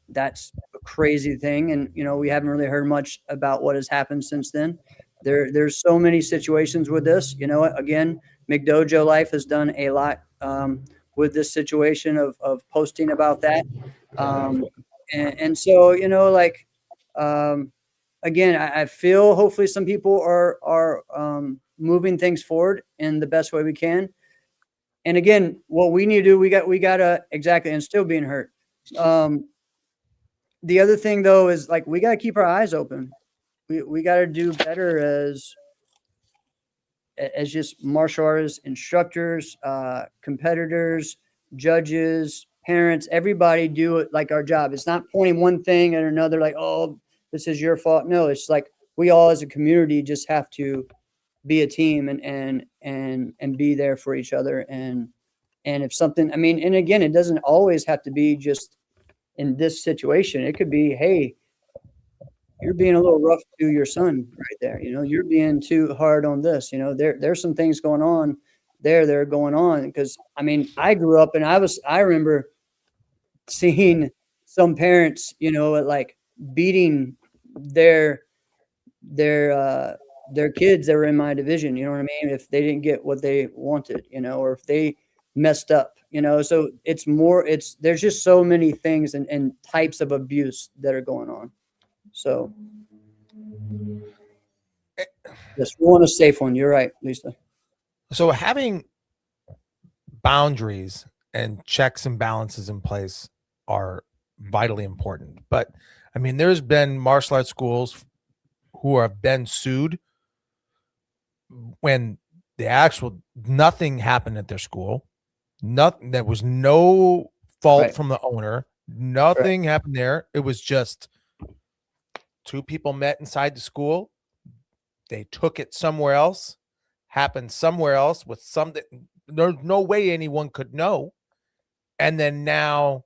that's a crazy thing, and we haven't really heard much about what has happened since then. There's so many situations with this. Again, McDojo Life has done a lot with this situation of posting about that. And so, you know, like, again, I feel hopefully some people are moving things forward in the best way we can. And again, what we need to do, we gotta exactly, and still being hurt. The other thing though is like we gotta keep our eyes open. We gotta do better as just martial artists, instructors, competitors, judges, parents, everybody do it like our job. It's not pointing one thing at another, like, oh, this is your fault. No, it's like we all as a community just have to be a team and be there for each other. And if something, I mean, and again, it doesn't always have to be just in this situation. It could be, hey, you're being a little rough to your son right there. You know, you're being too hard on this. You know, there's some things going on there that are going on. Because I mean, I grew up and I remember seeing some parents, you know, like beating their kids that were in my division, you know what I mean? If they didn't get what they wanted, you know, or if they messed up, you know. So there's just so many things and types of abuse that are going on. So yes, we want a safe one. You're right, Lisa. So having boundaries and checks and balances in place are vitally important. But I mean, there's been martial arts schools who have been sued when the actual nothing happened at their school. Nothing, there was no fault from the owner. Nothing happened there. It was just two people met inside the school. They took it somewhere else, happened somewhere else with something. There's no way anyone could know. And then now,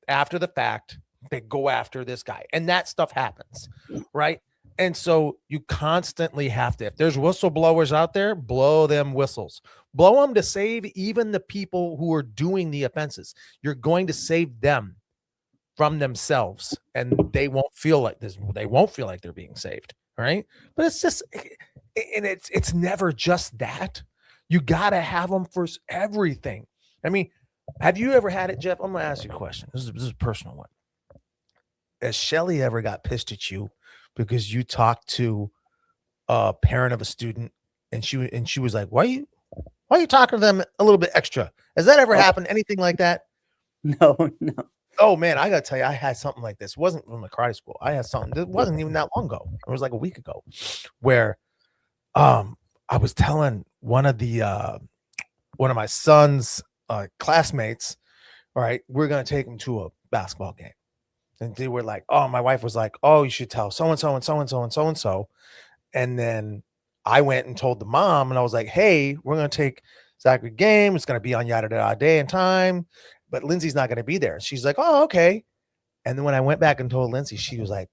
after the fact, they go after this guy. And that stuff happens, right? And so you constantly have to, if there's whistleblowers out there, blow them whistles. Blow them to save even the people who are doing the offenses. You're going to save them from themselves, and they won't feel like this. They won't feel like they're being saved, right? But it's just, and it's never just that. You got to have them for everything. I mean, have you ever had it, Jeff? I'm going to ask you a question. This is a personal one. Has Shelly ever got pissed at you because you talked to a parent of a student and she was like, why are you talking to them a little bit extra? Has that ever happened? Anything like that? No. Oh man, I gotta tell you, I had something like this. It wasn't from the karate school. I had something that wasn't even that long ago. It was like a week ago, where I was telling one of my son's classmates, all right, we're gonna take him to a basketball game. And they were like, oh, my wife was like, oh, you should tell so-and-so and so-and-so and so-and-so. And then I went and told the mom, and I was like, hey, we're going to take Zachary game. It's going to be on yada day and time, but Lindsay's not going to be there. She's like, oh, okay. And then when I went back and told Lindsay, she was like,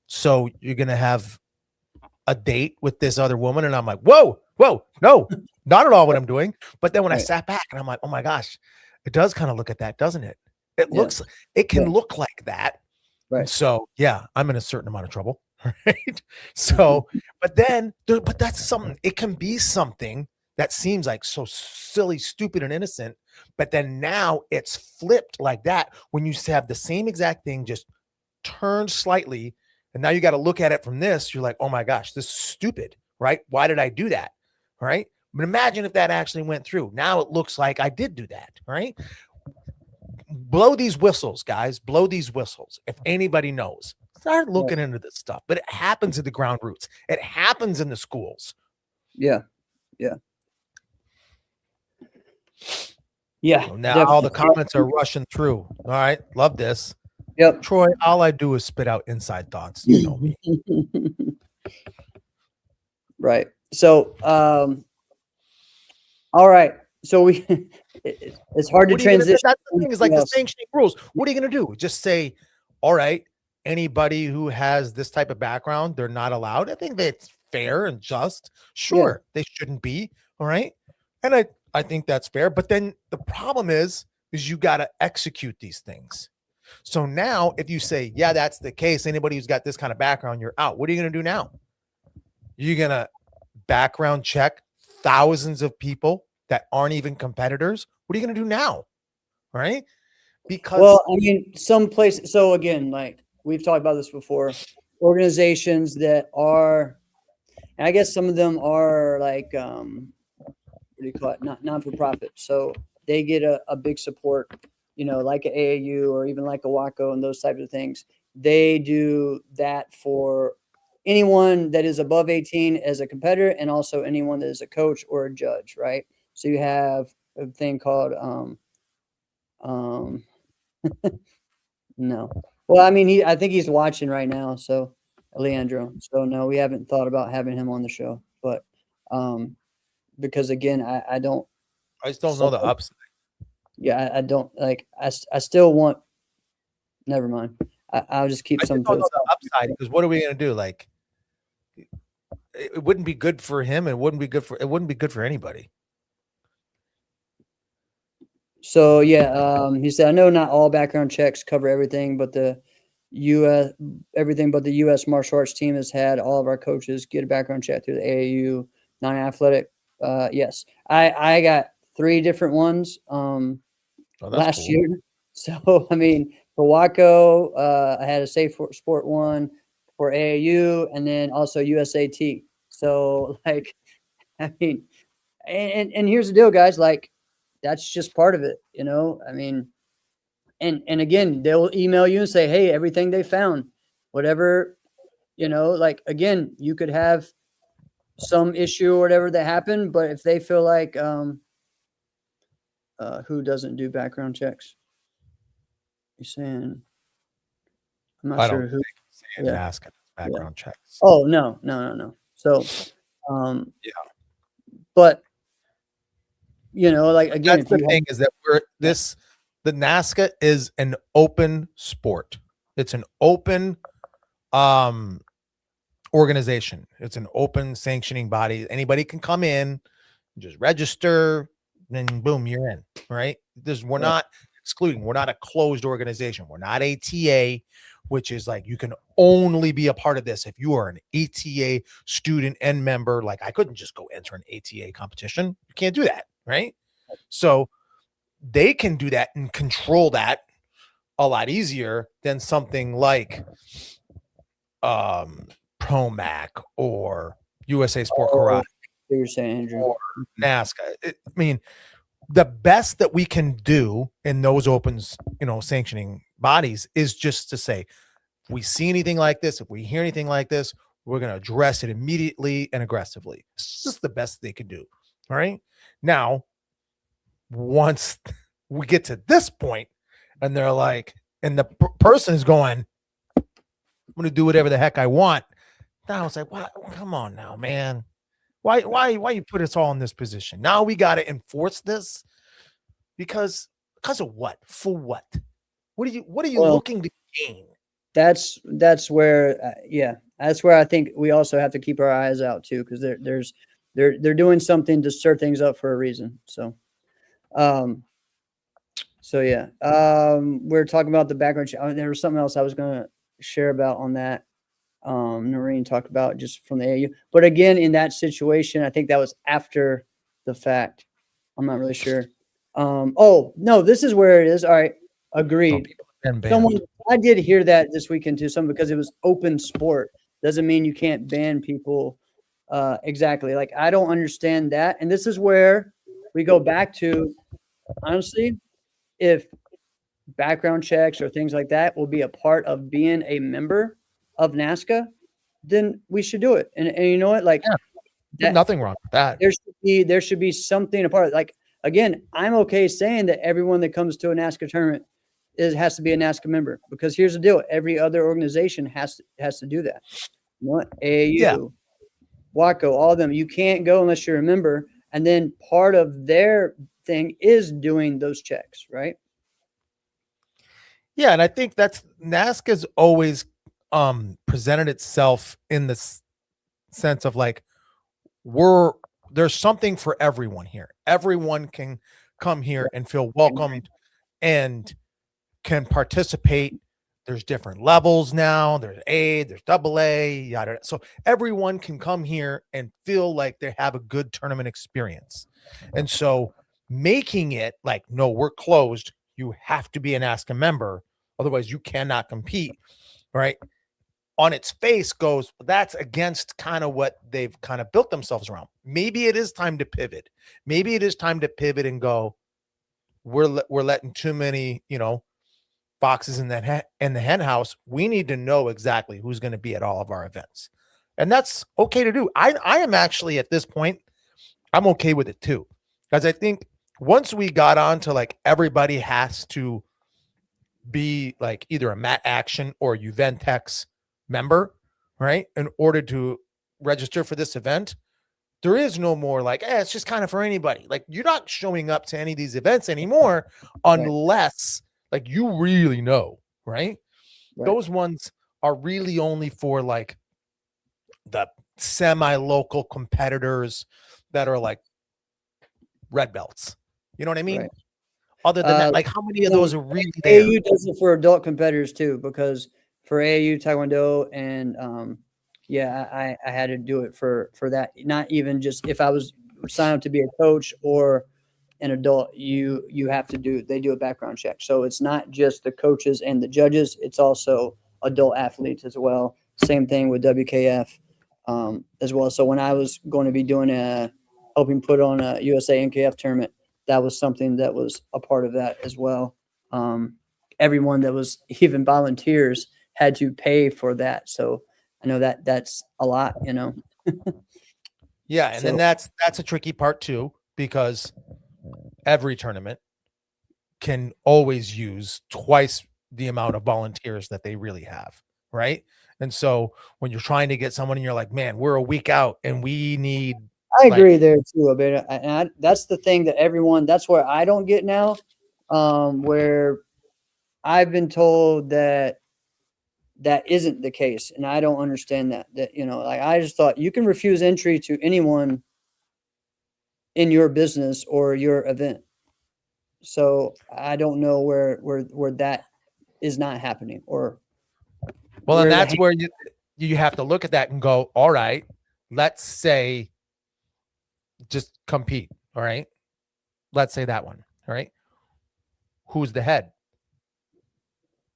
so you're going to have a date with this other woman? And I'm like, whoa, no, not at all what I'm doing. But then when I sat back and I'm like, oh my gosh, it does kind of look at that, doesn't it? It can look like that. Right. So yeah, I'm in a certain amount of trouble. Right. So, but that's something, it can be something that seems like so silly, stupid, and innocent. But then now it's flipped like that when you have the same exact thing, just turned slightly. And now you got to look at it from this. You're like, oh my gosh, this is stupid, right? Why did I do that? Right. But imagine if that actually went through. Now it looks like I did do that. Right. Blow these whistles, guys. Blow these whistles. If anybody knows, start looking into this stuff. But it happens at the ground roots. It happens in the schools. Yeah. So now all the comments are rushing through. All right. Love this. Yep. Troy, all I do is spit out inside thoughts. You know me. Right. So, all right. So it's hard to transition. That's the thing, is like the sanctioning rules. What are you going to do? Just say, all right, anybody who has this type of background, they're not allowed. I think that's fair and just. Sure, they shouldn't be. All right. And I think that's fair. But then the problem is you got to execute these things. So now if you say, yeah, that's the case, anybody who's got this kind of background, you're out. What are you going to do now? You're going to background check thousands of people that aren't even competitors, what are you going to do now? Right? Because Well, I mean, some places. So again, like we've talked about this before, organizations that are, and I guess some of them are like, what do you call it? Not non for profit. So they get a big support, like a AAU or even like a WACO and those types of things. They do that for anyone that is above 18 as a competitor, and also anyone that is a coach or a judge, right? So you have a thing called um no. Well, I mean, I think he's watching right now, so Leandro. So no, we haven't thought about having him on the show, but because again, I don't. I just don't know the upside. Yeah, I don't like. I still want. Never mind. I'll just keep I some. just don't know the upside, because what are we going to do? Like, it wouldn't be good for him. It wouldn't be good for anybody. So yeah, he said, I know not all background checks cover everything, but the U.S. martial arts team has had all of our coaches get a background check through the AAU non-athletic. Yes, I got 3 different ones last cool. year. So I mean, for WACO, I had a Safe Sport one, for AAU, and then also USAT. So like, I mean, and here's the deal, guys. Like, that's just part of it, I mean, and again, they'll email you and say, hey, everything they found, whatever, like, again, you could have some issue or whatever that happened, but if they feel like, who doesn't do background checks? You're saying, I'm not sure who. NASCA background checks. Oh, no. So, yeah, but like, again, that's the thing, is that the NASCA is an open sport. It's an open organization. It's an open sanctioning body. Anybody can come in, just register, then boom, you're in. Right? We're not excluding. We're not a closed organization. We're not ATA, which is like you can only be a part of this if you are an ATA student and member. Like, I couldn't just go enter an ATA competition. You can't do that, right? So they can do that and control that a lot easier than something like ProMac or USA Sport Karate. You're saying, Andrew, or NASCA. I mean, the best that we can do in those open, sanctioning bodies is just to say, if we see anything like this, if we hear anything like this, we're going to address it immediately and aggressively. It's just the best they can do. All right. Now, once we get to this point and they're like, and the person is going, I'm going to do whatever the heck I want. Now it's like, what? Come on now, man. Why you put us all in this position? Now we got to enforce this because of what? For what? What are you looking to gain? That's where, that's where I think we also have to keep our eyes out too, because they're doing something to stir things up for a reason. So, we're talking about the background check. There was something else I was going to share about on that. Noreen talked about just from the AU, but again, in that situation, I think that was after the fact. I'm not really sure. Oh no, this is where it is. All right. Agreed. I did hear that this weekend too, because it was open sport. Doesn't mean you can't ban people. Exactly. Like, I don't understand that. And this is where we go back to, honestly, if background checks or things like that will be a part of being a member of NASCA, then we should do it. And you know what? Like, nothing wrong with that. There should be something apart. Like, again, I'm okay saying that everyone that comes to a NASCA tournament has to be a NASCA member, because here's the deal: every other organization has to do that. You know what? AAU, WACO, all of them. You can't go unless you're a member, and then part of their thing is doing those checks, right? Yeah, and I think that's NASCA's always presented itself in the sense of like, there's something for everyone here. Everyone can come here and feel welcomed and can participate. There's different levels now. There's A, there's AA, yada. So everyone can come here and feel like they have a good tournament experience. And so making it like, no, we're closed. You have to be an ASCA member. Otherwise you cannot compete. Right. On its face goes, that's against kind of what they've kind of built themselves around. Maybe it is time to pivot. Maybe it is time to pivot and go, we're letting too many, boxes in in the hen house. We need to know exactly who's going to be at all of our events. And that's okay to do. I am actually at this point, I'm okay with it too. Because I think once we got on to like everybody has to be like either a Mat Action or Uventex member, right? In order to register for this event, there is no more like, it's just kind of for anybody. Like you're not showing up to any of these events anymore unless like you really know, right? Those ones are really only for like the semi-local competitors that are like red belts. You know what I mean? Other than that, like how many of those are really there? AAU does it for adult competitors too, because for AAU Taekwondo and I had to do it for that. Not even just if I was signed up to be a coach or an adult, you have to they do a background check. So it's not just the coaches and the judges, it's also adult athletes as well. Same thing with WKF as well. So when I was going to be helping put on a USA NKF tournament, that was something that was a part of that as well. Everyone that was even volunteers had to pay for that. So I know that's a lot, Yeah. And then that's a tricky part too, because every tournament can always use twice the amount of volunteers that they really have. Right. And so when you're trying to get someone and you're like, man, we're a week out and we need, I agree there too a bit. And that's the thing that that's where I don't get now, where I've been told that isn't the case. And I don't understand that, like I just thought you can refuse entry to anyone in your business or your event. So I don't know where that is not happening or. Well, and that's where you have to look at that and go, all right, let's say just compete. All right. Let's say that one. All right. Who's the head?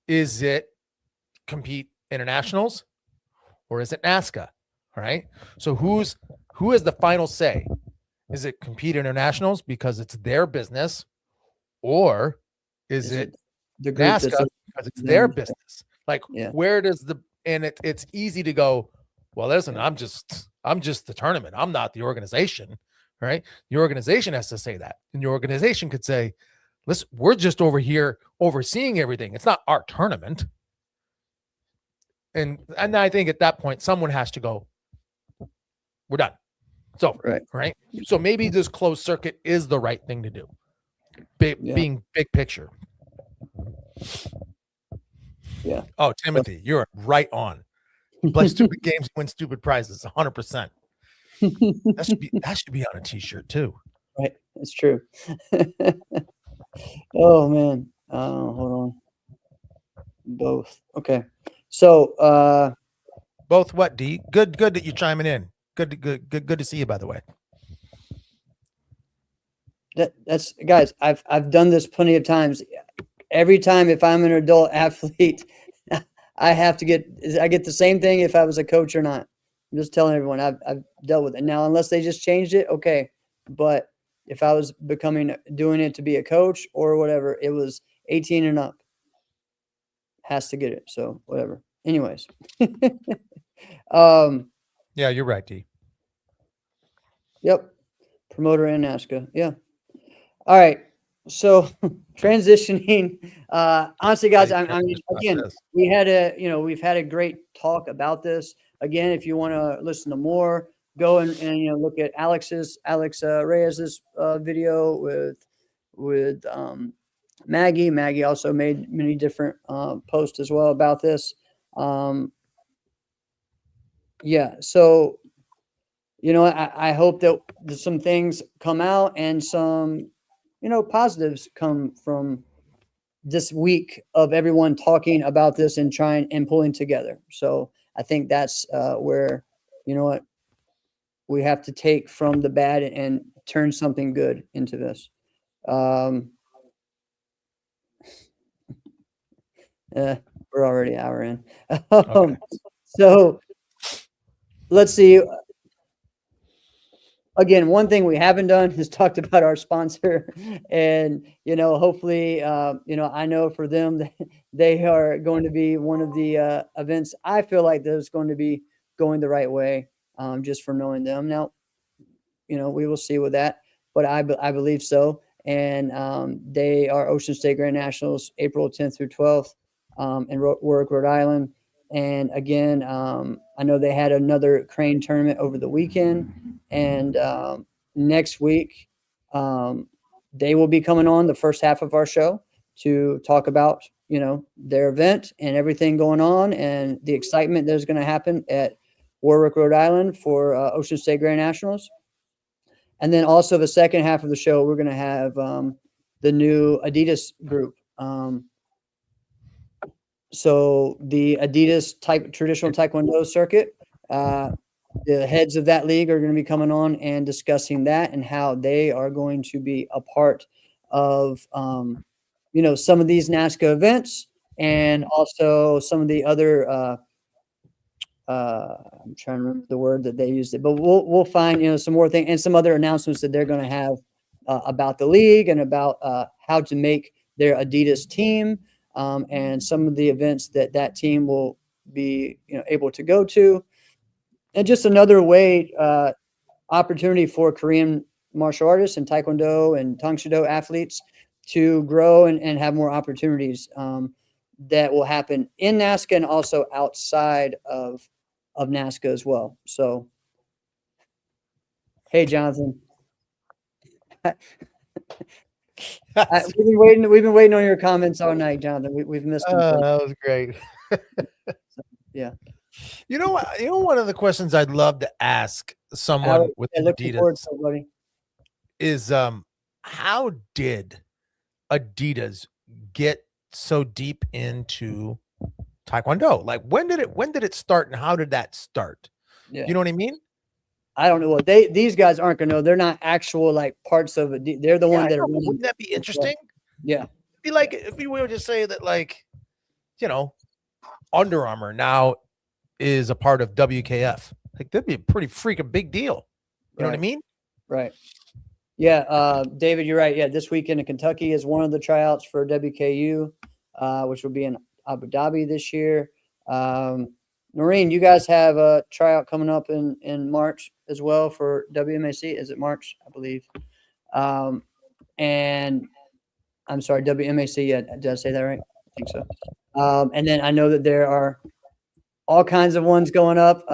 Is it Compete Internationals or is it NASCA? All right. So who has the final say? Is it Compete Internationals because it's their business, or is it the NASCA because it's their business? Like where does it's easy to go, well, listen, I'm just the tournament. I'm not the organization. Right. The organization has to say that. And your organization could say, listen, we're just over here overseeing everything. It's not our tournament. And I think at that point, someone has to go, we're done. It's over. Right. So maybe this closed circuit is the right thing to do. Being big picture. Yeah. Oh, Timothy, you're right on. Play stupid games, win stupid prizes. 100%. That should be on a t-shirt too. Right. It's true. Oh man. Hold on. Both. Okay. So both what, D? Good that you're chiming in. Good to see you, by the way. That's guys, I've done this plenty of times. Every time if I'm an adult athlete, I get the same thing if I was a coach or not. I'm just telling everyone I've dealt with it. Now, unless they just changed it, okay. But if I was doing it to be a coach or whatever, it was 18 and up. Has to get it. So whatever. Anyways. Yeah, you're right, D. Yep. Promoter and NASCA. Yeah. All right. So transitioning, honestly, guys, we've had a great talk about this. Again, if you want to listen to more, go and look at Alex Reyes's video with Maggie. Maggie also made many different posts as well about this. So I hope that some things come out and some positives come from this week of everyone talking about this and trying and pulling together. So I think that's where, we have to take from the bad and turn something good into this. We're already an hour in. So let's see. Again, one thing we haven't done is talked about our sponsor, and hopefully, I know for them they are going to be one of the events. I feel like there's going to be going the right way, just from knowing them. Now, we will see with that, but I believe so. And they are Ocean State Grand Nationals, April 10th through 12th, in Warwick, Rhode Island. And again, I know they had another crane tournament over the weekend, and next week they will be coming on the first half of our show to talk about their event and everything going on and the excitement that's going to happen at Warwick, Rhode Island for Ocean State Grand Nationals. And then also the second half of the show, we're going to have the new Adidas group. So the Adidas traditional Taekwondo circuit, the heads of that league are going to be coming on and discussing that and how they are going to be a part of, some of these NASCA events and also some of the other, I'm trying to remember the word that they used it, but we'll find, some more things and some other announcements that they're going to have about the league and about how to make their Adidas team. And some of the events that team will be, able to go to, and just another way, opportunity for Korean martial artists and Taekwondo and Tang Soo Do athletes to grow and have more opportunities that will happen in NASCA and also outside of NASCA as well. So, hey, Jonathan. We've been waiting on your comments all night, Jonathan. We've missed them. That was great. Yeah. You know what? One of the questions I'd love to ask someone with Adidas is, how did Adidas get so deep into Taekwondo? Like, when did it start, and how did that start? Yeah. You know what I mean? I don't know what these guys aren't gonna know. They're not actual parts of it. They're the ones that are. Wouldn't that be interesting? Yeah. It'd be like if we were to say that, Under Armour now is a part of WKF. Like, that'd be a pretty freaking big deal. You know what I mean? Right. Yeah. David, you're right. Yeah. This weekend in Kentucky is one of the tryouts for WKU, which will be in Abu Dhabi this year. Noreen, you guys have a tryout coming up in March as well for WMAC. Is it March? I believe. And I'm sorry, WMAC. Yeah, did I say that right? I think so. And then I know that there are all kinds of ones going up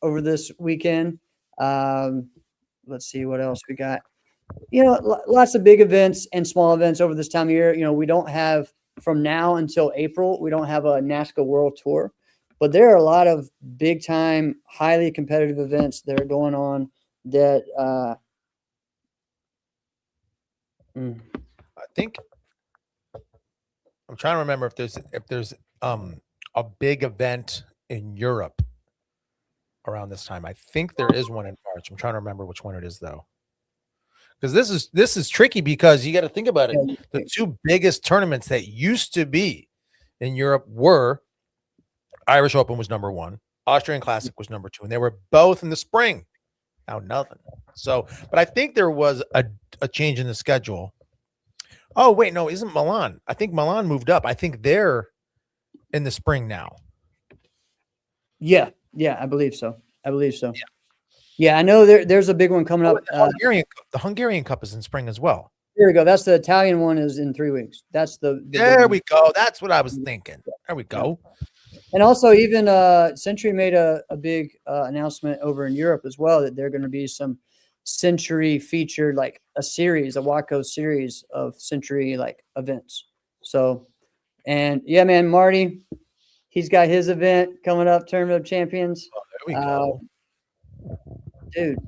over this weekend. Let's see what else we got. Lots of big events and small events over this time of year. We don't have, from now until April, we don't have a NASCA World Tour. But there are a lot of big time, highly competitive events that are going on that I think I'm trying to remember if there's a big event in Europe around this time. I think there is one in March. I'm trying to remember which one it is though. Because this is tricky, because you got to think about it. The two biggest tournaments that used to be in Europe were Irish Open was number 1, Austrian Classic was number 2, and they were both in the spring. Now nothing. So, but I think there was a change in the schedule. Oh wait, no, isn't Milan? I think Milan moved up. I think they're in the spring now. Yeah, I believe so. Yeah, I know there's a big one coming up. The Hungarian Cup is in spring as well. Here we go. That's the Italian one, is in 3 weeks. That's there we go. That's what I was thinking. There we go. And also, even Century made a big announcement over in Europe as well, that there are going to be some Century featured, like a Waco series of Century events. So, and yeah, man, Marty, he's got his event coming up, Tournament of Champions. Oh, there we go. Dude,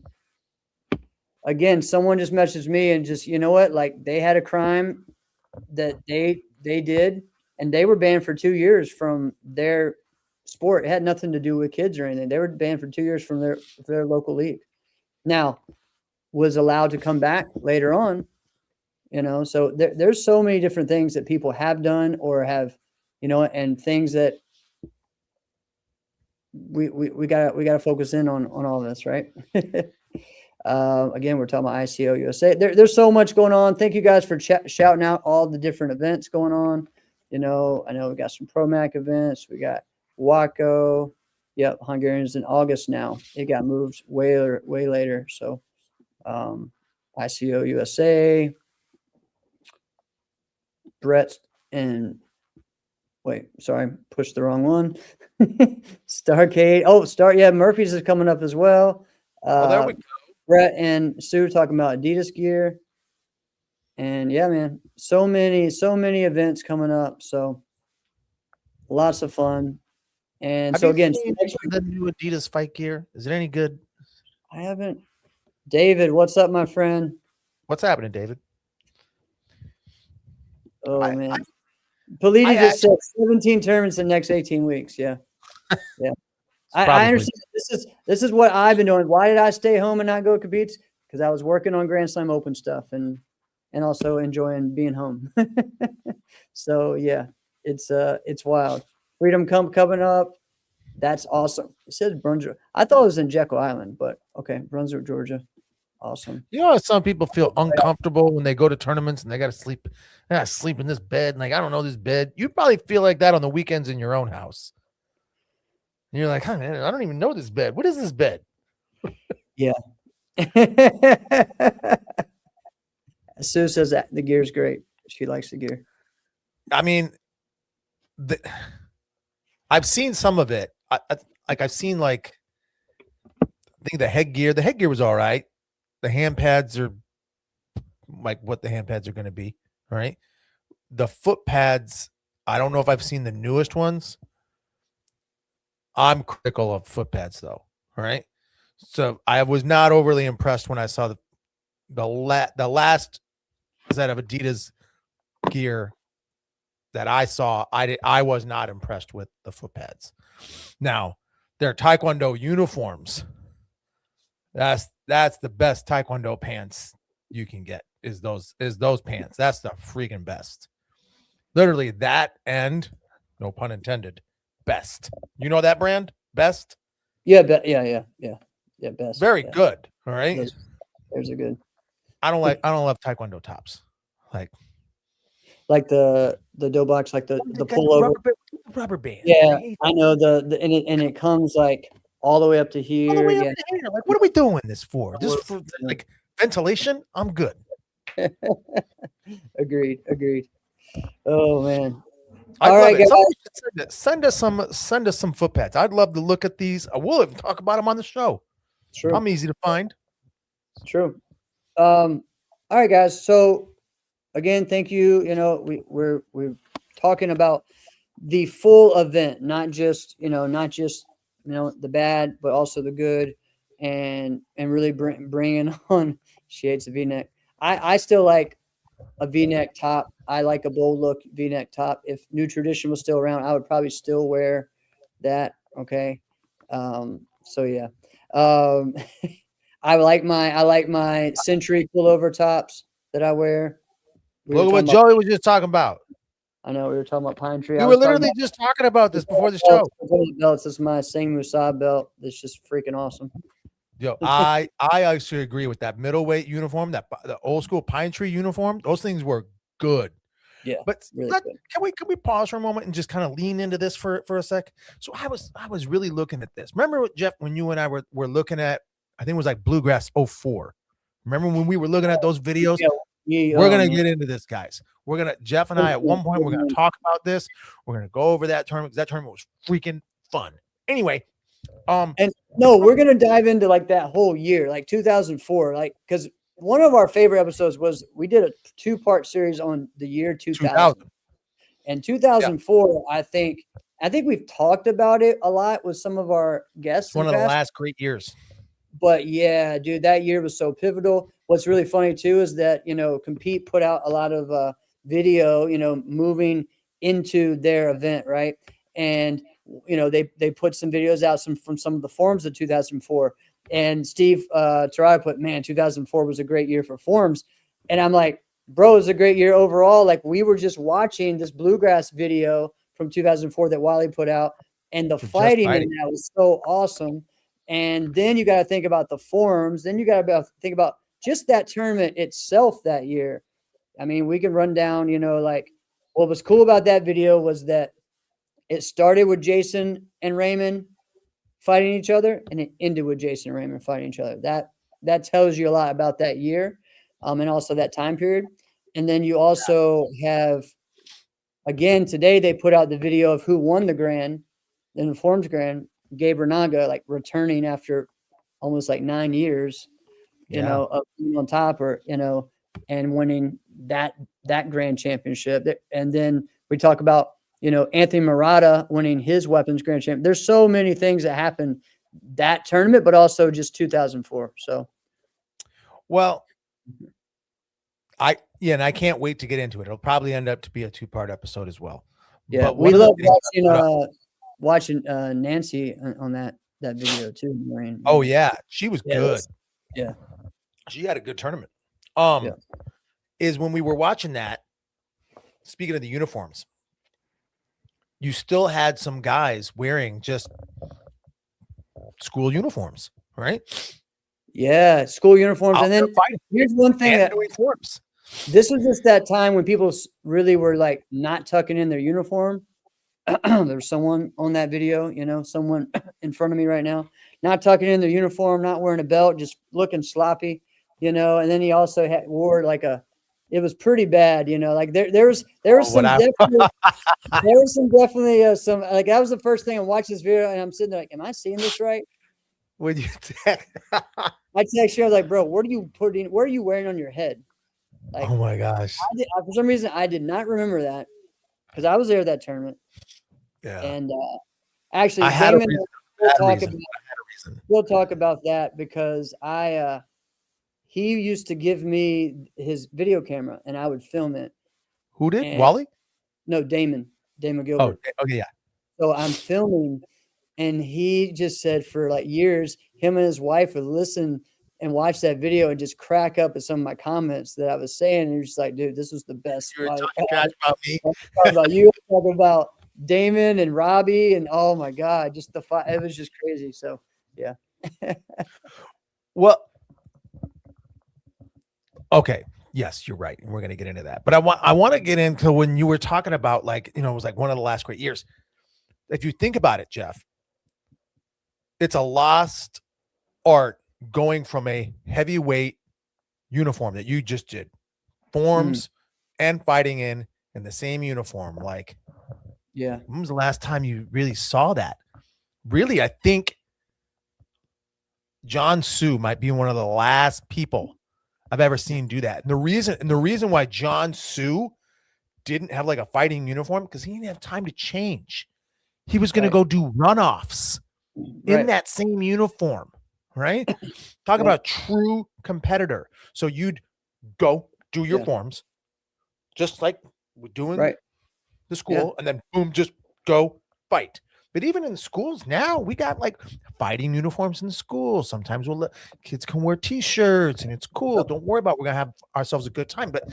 again, someone just messaged me and just, they had a crime that they did, and they were banned for 2 years from their sport. It had nothing to do with kids or anything. They were banned for 2 years from their local league. Now, was allowed to come back later on. So there's so many different things that people have done or have, and things that we gotta focus in on all this, right? Again, we're talking about ICO USA. There's so much going on. Thank you guys for shouting out all the different events going on. I know we got some ProMac events. We got Waco. Yep, Hungarians in August now. It got moved way later. So ICO USA. Brett and pushed the wrong one. Starcade. Yeah, Murphy's is coming up as well. There we go. Brett and Sue talking about Adidas gear. And yeah, man, so many events coming up. So lots of fun. And Have so you again, seen the new Adidas fight gear? Is it any good? I haven't. David, what's up, my friend? What's happening, David? Oh man. Politi just said 17 tournaments in the next 18 weeks. Yeah. Yeah. I understand. This is what I've been doing. Why did I stay home and not go to competes? Because I was working on Grand Slam Open stuff and also enjoying being home. So yeah, it's wild. Freedom coming up. That's awesome. It says Brunswick. I thought it was in Jekyll Island, but okay, Brunswick, Georgia. Awesome. You know, some people feel uncomfortable when they go to tournaments and they got to sleep. They got to sleep in this bed. And like, I don't know this bed. You probably feel like that on the weekends in your own house. And you're like, oh, man, I don't even know this bed. What is this bed? Yeah. Sue says that the gear's great. She likes the gear. I mean, I've seen some of it. I've seen I think the headgear. The headgear was all right. The hand pads are like what the hand pads are going to be, right? The foot pads, I don't know if I've seen the newest ones. I'm critical of foot pads though, right? So I was not overly impressed when I saw the last set of Adidas gear that I saw. I was not impressed with the foot pads. Now, their Taekwondo uniforms. That's the best Taekwondo pants you can get is those pants. That's the freaking best. Literally that and no pun intended, best. You know that brand? Best? Yeah, best. Very yeah. good. All right. Those are good. I don't love Taekwondo tops. Like the dough box, like the pullover rubber band. Yeah, right? I know and it comes like all the way up to here. All the way up yeah. to here. Like, what are we doing this for? Just for like ventilation? I'm good. Agreed. Oh man. All right, guys. Send us some foot pads. I'd love to look at these. I will even talk about them on the show. True. I'm easy to find. True. All right, guys. So again, thank you. We're talking about the full event, not just the bad, but also the good, and really bringing on. She hates a V-neck. I still like a V-neck top. I like a bold look V-neck top. If New Tradition was still around, I would probably still wear that. Okay. So yeah. I like my Century pullover tops that I wear. Look at what Joey was just talking about. I know we were talking about Pine Tree. We were literally just talking about this before the show. Belts. This is my Sing Musa belt. That's just freaking awesome. Yo, I actually agree with that middleweight uniform, the old school Pine Tree uniform. Those things were good. Yeah, but really can we pause for a moment and just kind of lean into this for a sec? So I was really looking at this. Remember, Jeff, when you and I were looking at, I think it was like Bluegrass 04. Remember when we were looking at those videos? Yeah, we're gonna get into this, guys. Jeff and I at one point we're gonna talk about this. We're gonna go over that tournament because that tournament was freaking fun. Anyway, and no, we're gonna dive into like that whole year, like 2004, like because one of our favorite episodes was we did a 2-part series on the year 2000. And 2004, yeah. I think we've talked about it a lot with some of our guests. It's one of the last great years. But yeah, dude, that year was so pivotal. What's really funny too is that, Compete put out a lot of video, moving into their event, right? And, they put some videos out from some of the forums of 2004. And Steve Terrell put, man, 2004 was a great year for forms. And I'm like, bro, it was a great year overall. Like, we were just watching this bluegrass video from 2004 that Wally put out, and the fighting in that was so awesome. And then you got to think about the forms. Then you got to think about just that tournament itself that year. I mean, we can run down, you know, like, what was cool about that video was that it started with Jason and Raymond fighting each other, and it ended with Jason and Raymond fighting each other. That tells you a lot about that year, and also that time period. And then you also have, again, today they put out the video of who won the Grand, the Forms Grand, Gabe Renaga, like returning after almost like 9 years, you know, of being on top, or, you know, and winning that Grand Championship. And then we talk about, you know, Anthony Murata winning his weapons Grand Champ. There's so many things that happened that tournament, but also just 2004. So, well, and I can't wait to get into it. It'll probably end up to be a 2-part episode as well. Yeah, but we love watching Nancy on that video too. Maureen. Oh yeah, she was good. Yeah, she had a good tournament. Is when we were watching that. Speaking of the uniforms, you still had some guys wearing just school uniforms, right? Yeah, school uniforms. And then here's one thing that forms. This was just that time when people really were like not tucking in their uniform. There's someone on that video, you know, someone in front of me right now, not tucking in their uniform, not wearing a belt, just looking sloppy, you know. And then he also wore like it was pretty bad, you know, like there was some definitely, some, like, that was the first thing I watched this video, and I'm sitting there like, am I seeing this right? Would you I text you, I was like, bro, what are you wearing on your head? Like, oh my gosh. For some reason, I did not remember that, because I was there at that tournament. Yeah. And actually, I had Damon, we'll talk about that, because he used to give me his video camera and I would film it. Who did? Wally? No, Damon Gilbert. Oh, okay, yeah. So I'm filming, and he just said for like years, him and his wife would listen and watch that video and just crack up at some of my comments that I was saying. And you're just like, dude, this was the best. You were talking trash about me. Talking about you, talking about Damon and Robbie, and oh my God, just the fight. It was just crazy. So yeah. Well, okay. Yes, you're right. And we're going to get into that. But I want to get into when you were talking about, like, you know, it was like one of the last great years. If you think about it, Jeff, it's a lost art going from a heavyweight uniform that you just did, forms and fighting in the same uniform. Like, yeah. When was the last time you really saw that? Really, I think John Sue might be one of the last people I've ever seen do that. And the reason why John Sue didn't have like a fighting uniform, because he didn't have time to change. He was going to go do runoffs in that same uniform, right? Talk about true competitor. So you'd go do your forms, just like we're doing the school, and then boom, just go fight. But even in the schools now, we got like fighting uniforms in the school. Sometimes we'll let kids can wear t-shirts and it's cool. Don't worry about it. We're going to have ourselves a good time. But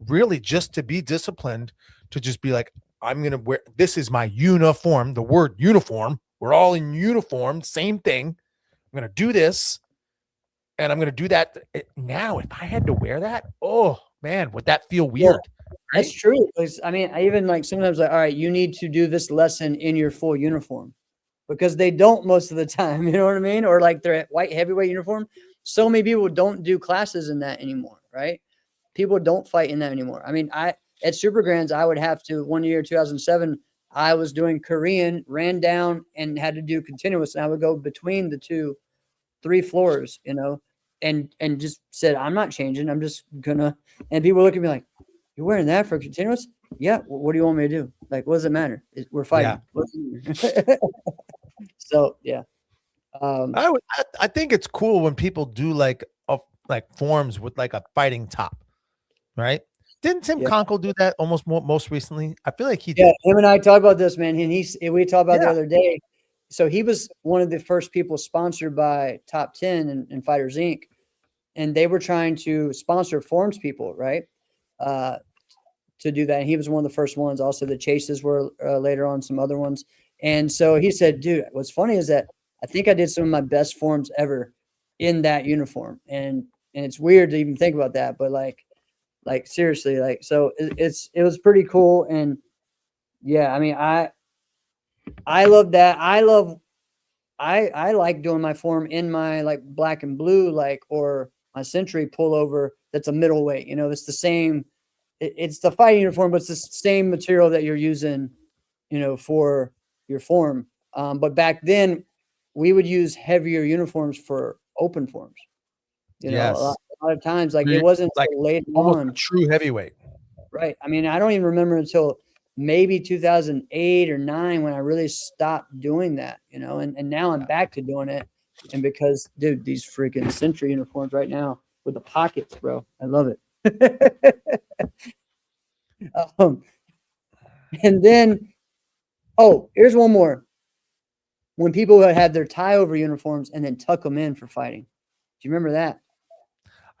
really, just to be disciplined, to just be like, I'm going to wear, this is my uniform, the word uniform. We're all in uniform, same thing. I'm going to do this and I'm going to do that. Now, if I had to wear that, oh man, would that feel weird? Right? That's true. I mean, I even like sometimes like, all right, you need to do this lesson in your full uniform, because they don't most of the time, you know what I mean? Or like they're white heavyweight uniform. So many people don't do classes in that anymore, right? People don't fight in that anymore. I mean, at Super Grands, I would have to, one year, 2007, I was doing Korean, ran down and had to do continuous. And I would go between the 3 floors, you know, and just said, I'm not changing. I'm just gonna, and people look at me like, you're wearing that for continuous? Yeah. What do you want me to do? Like, what does it matter? We're fighting. Yeah. So, yeah. I think it's cool when people do like forms with like a fighting top, right? Didn't Tim Conkle do that most recently? I feel like he did. Yeah, him and I talked about this, man. And we talked about the other day. so he was one of the first people sponsored by Top 10 and Fighters Inc. And they were trying to sponsor forms people, right? To do that. And he was one of the first ones. Also, the Chases were later on, some other ones. And so he said, dude, what's funny is that I think I did some of my best forms ever in that uniform. And it's weird to even think about that, but like seriously, like, so it was pretty cool. And yeah, I mean, I love that. I like doing my form in my like black and blue, like, or my Century pullover. That's a middleweight, you know, it's the same. It's the fighting uniform, but it's the same material that you're using, you know, for your form. But back then we would use heavier uniforms for open forms. You know, Yes. a lot of times, like, it wasn't like until later almost on. a true heavyweight. Right. I mean, I don't even remember until maybe 2008 or 9 when I really stopped doing that, you know, and now I'm back to doing it. And because, dude, these freaking Century uniforms right now with the pockets, bro, I love it. And then, oh, here's one more. When people would have their tie over uniforms and then tuck them in for fighting. Do you remember that?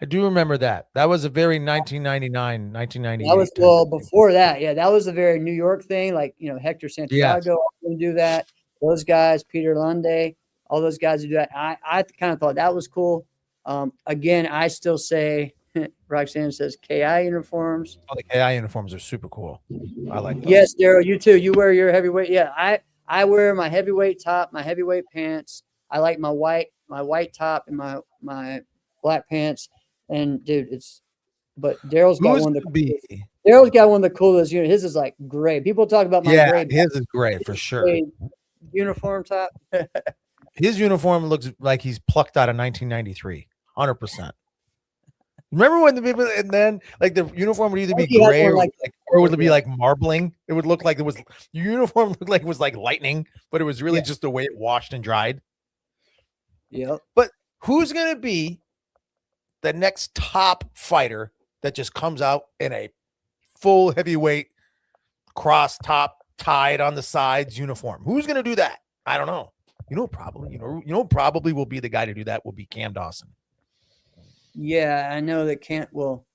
I do remember that. That was a very 1999, 1998. That was, well, before that. Yeah, that was a very New York thing. Like, you know, Hector Santiago would do that. Those guys, Peter Lunde, all those guys who do that. I kind of thought that was cool. Again, I still say, Roxanne says KI uniforms. Oh, the KI uniforms are super cool. I like those. Yes, Daryl, you too. You wear your heavyweight. Yeah, I wear my heavyweight top, my heavyweight pants. I like my white top and my black pants. And dude, but Daryl's got one of the Daryl's got one of the coolest units. His is like gray. People talk about my gray. His is gray for sure. Uniform top. His uniform looks like he's plucked out of 1993. 100%. Remember when the people, and then like the uniform would either be gray or it would be like marbling. It would look like it was, your uniform looked like it was like lightning, but it was really just the way it washed and dried. Yep. But who's going to be the next top fighter that just comes out in a full heavyweight cross top tied on the sides uniform? Who's going to do that? I don't know. Probably will be the guy to do that will be Cam Dawson. Yeah, I know that Cam. Well,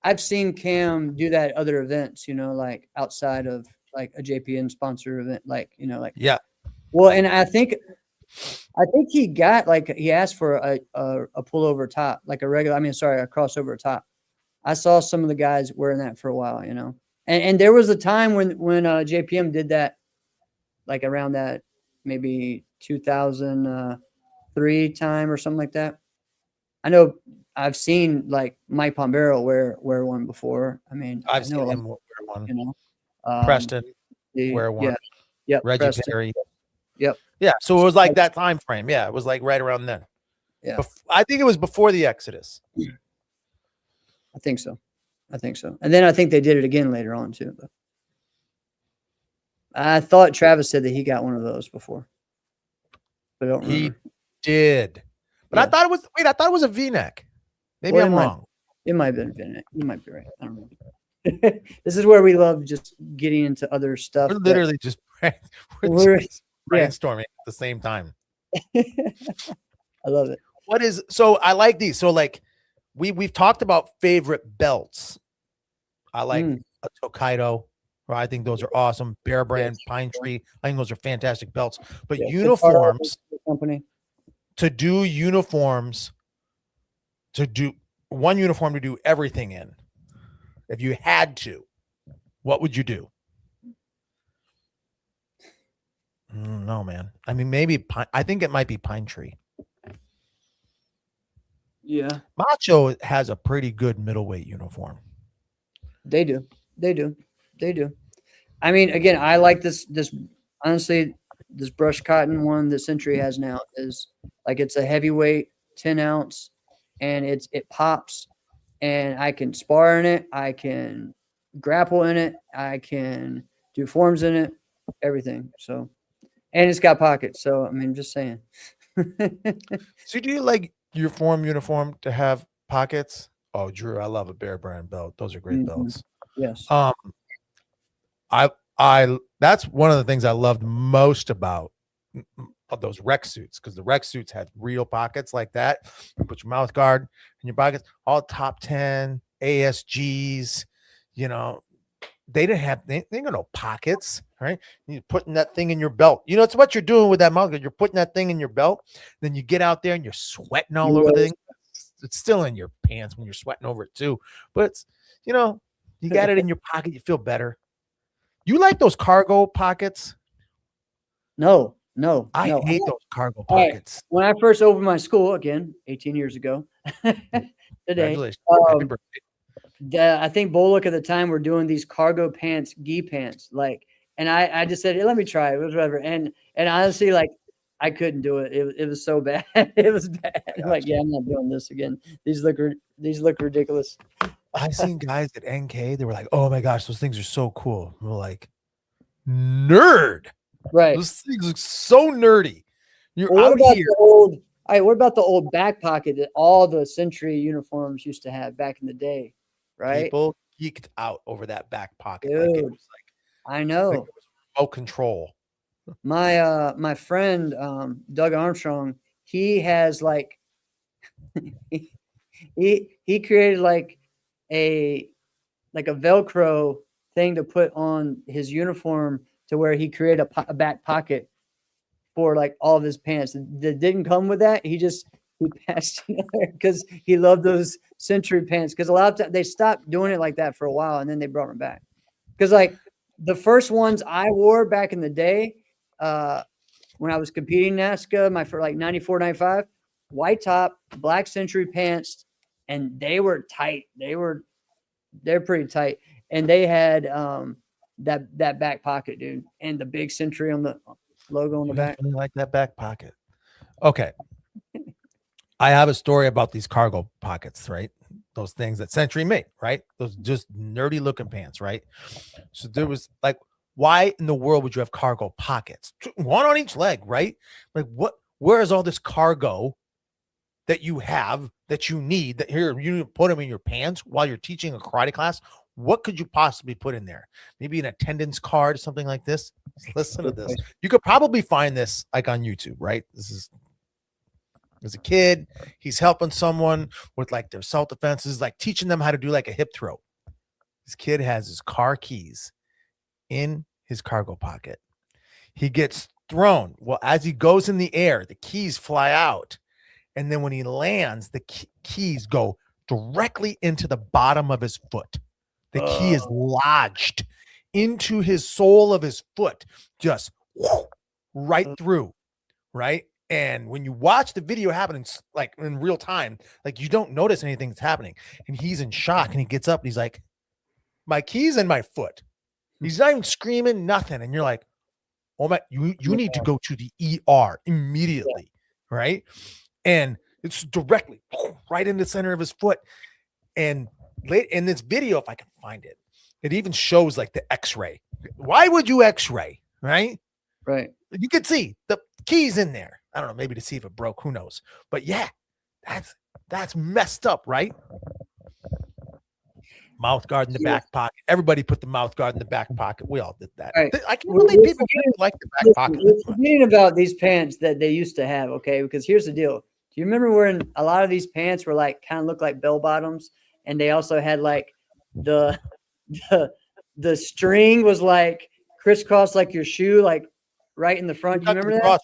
I've seen Cam do that at other events, you know, like outside of like a JPN sponsor event, like, you know, like, yeah. Well, and I think he got, like, he asked for a pullover top, like a crossover top. I saw some of the guys wearing that for a while, you know, and there was a time when JPM did that, like around that maybe 2003 time or something like that. I know I've seen like Mike Pombero wear one before. I mean, I've seen him wear one. You know, Preston wear one. Yeah. Yep. Reggie Preston. Perry. Yep. Yeah. So it was like that time frame. Yeah. It was like right around then. Yeah. I think it was before the Exodus. I think so. And then I think they did it again later on too. But I thought Travis said that he got one of those before. But I don't remember. He did. But I thought it was a V-neck. Maybe I'm wrong. It might have been a V-neck. You might be right. I don't know. This is where we love just getting into other stuff. We're literally just brainstorming at the same time. I love it. So I like these. So like we've talked about favorite belts. I like a Tokaido. I think those are awesome. Bear Brand, Pine Tree. I think those are fantastic belts. But uniforms, to do one uniform to do everything in, if you had to, what would you do? No, man. I mean, maybe I think it might be Pine Tree. Yeah. Macho has a pretty good middleweight uniform. They do. I mean, again, I like this honestly, this brushed cotton one that Century has now is like, it's a heavyweight 10 ounce and it pops, and I can spar in it. I can grapple in it. I can do forms in it, everything. So, and it's got pockets. So, I mean, just saying. So do you like your uniform to have pockets? Oh, Drew, I love a Bear Brand belt. Those are great belts. Yes. I that's one of the things I loved most about of those rec suits, because the rec suits had real pockets like that. You put your mouth guard in your pockets, all top 10 ASGs, you know, they ain't got no pockets, right? You're putting that thing in your belt. You know, it's what you're doing with that mouth guard. You're putting that thing in your belt. Then you get out there and you're sweating all over the thing. It's still in your pants when you're sweating over it too. But it's, you know, you got it in your pocket. You feel better. You like those cargo pockets? No. I no. hate those cargo pockets. When I first opened my school, again, 18 years ago, today, Congratulations. Happy birthday. I think Bullock at the time were doing these cargo pants, gi pants, like, and I just said, hey, let me try it, whatever. And honestly, like, I couldn't do it. It was so bad. It was bad. Like, yeah, I'm not doing this again. These look ridiculous. I've seen guys at NK. They were like, "Oh my gosh, those things are so cool." We're like, "Nerd, right? Those things look so nerdy." You're Well, out here. all right, what about the old back pocket that all the Century uniforms used to have back in the day? Right? People geeked out over that back pocket. Dude, like it was I know. like it was remote control. My friend Doug Armstrong, he has like he created like a Velcro thing to put on his uniform to where he created a back pocket for like all of his pants that didn't come with that. He passed because he loved those Century pants, because a lot of times they stopped doing it like that for a while and then they brought them back. Because like the first ones I wore back in the day, when I was competing in NASCA, for like 94, 95, white top, black Century pants, and they were tight. They're pretty tight. And they had that back pocket, dude, and the big Century on the logo on the back. Really like that back pocket. Okay. I have a story about these cargo pockets, right? Those things that Century made, right? Those just nerdy looking pants, right? So there was like, why in the world would you have cargo pockets? One on each leg, right? Like where is all this cargo that you have that you need, that here you put them in your pants while you're teaching a karate class? What could you possibly put in there? Maybe an attendance card, something like this. Listen to this. You could probably find this like on YouTube, right? There's a kid, he's helping someone with like their self-defense, like teaching them how to do like a hip throw. This kid has his car keys in his cargo pocket. He gets thrown. Well, as he goes in the air, the keys fly out. And then when he lands, the keys go directly into the bottom of his foot. The key is lodged into his sole of his foot, just right through, right? And when you watch the video happening like in real time, like you don't notice anything that's happening. And he's in shock and he gets up and he's like, my keys in my foot. He's not even screaming, nothing. And you're like, oh my, you need to go to the ER immediately, right? And it's directly right in the center of his foot. And late in this video, if I can find it, it even shows like the x-ray. Why would you x-ray, right? Right. You could see the keys in there. I don't know, maybe to see if it broke, who knows? But yeah, that's messed up, right? Mouth guard in the back pocket. Everybody put the mouth guard in the back pocket. We all did that. Right. I can't believe people like the back pocket. We're forgetting about these pants that they used to have, okay? Because here's the deal. Do you remember when a lot of these pants were like kind of looked like bell bottoms, and they also had like the string was like crisscross like your shoe, like right in the front. Do you remember that?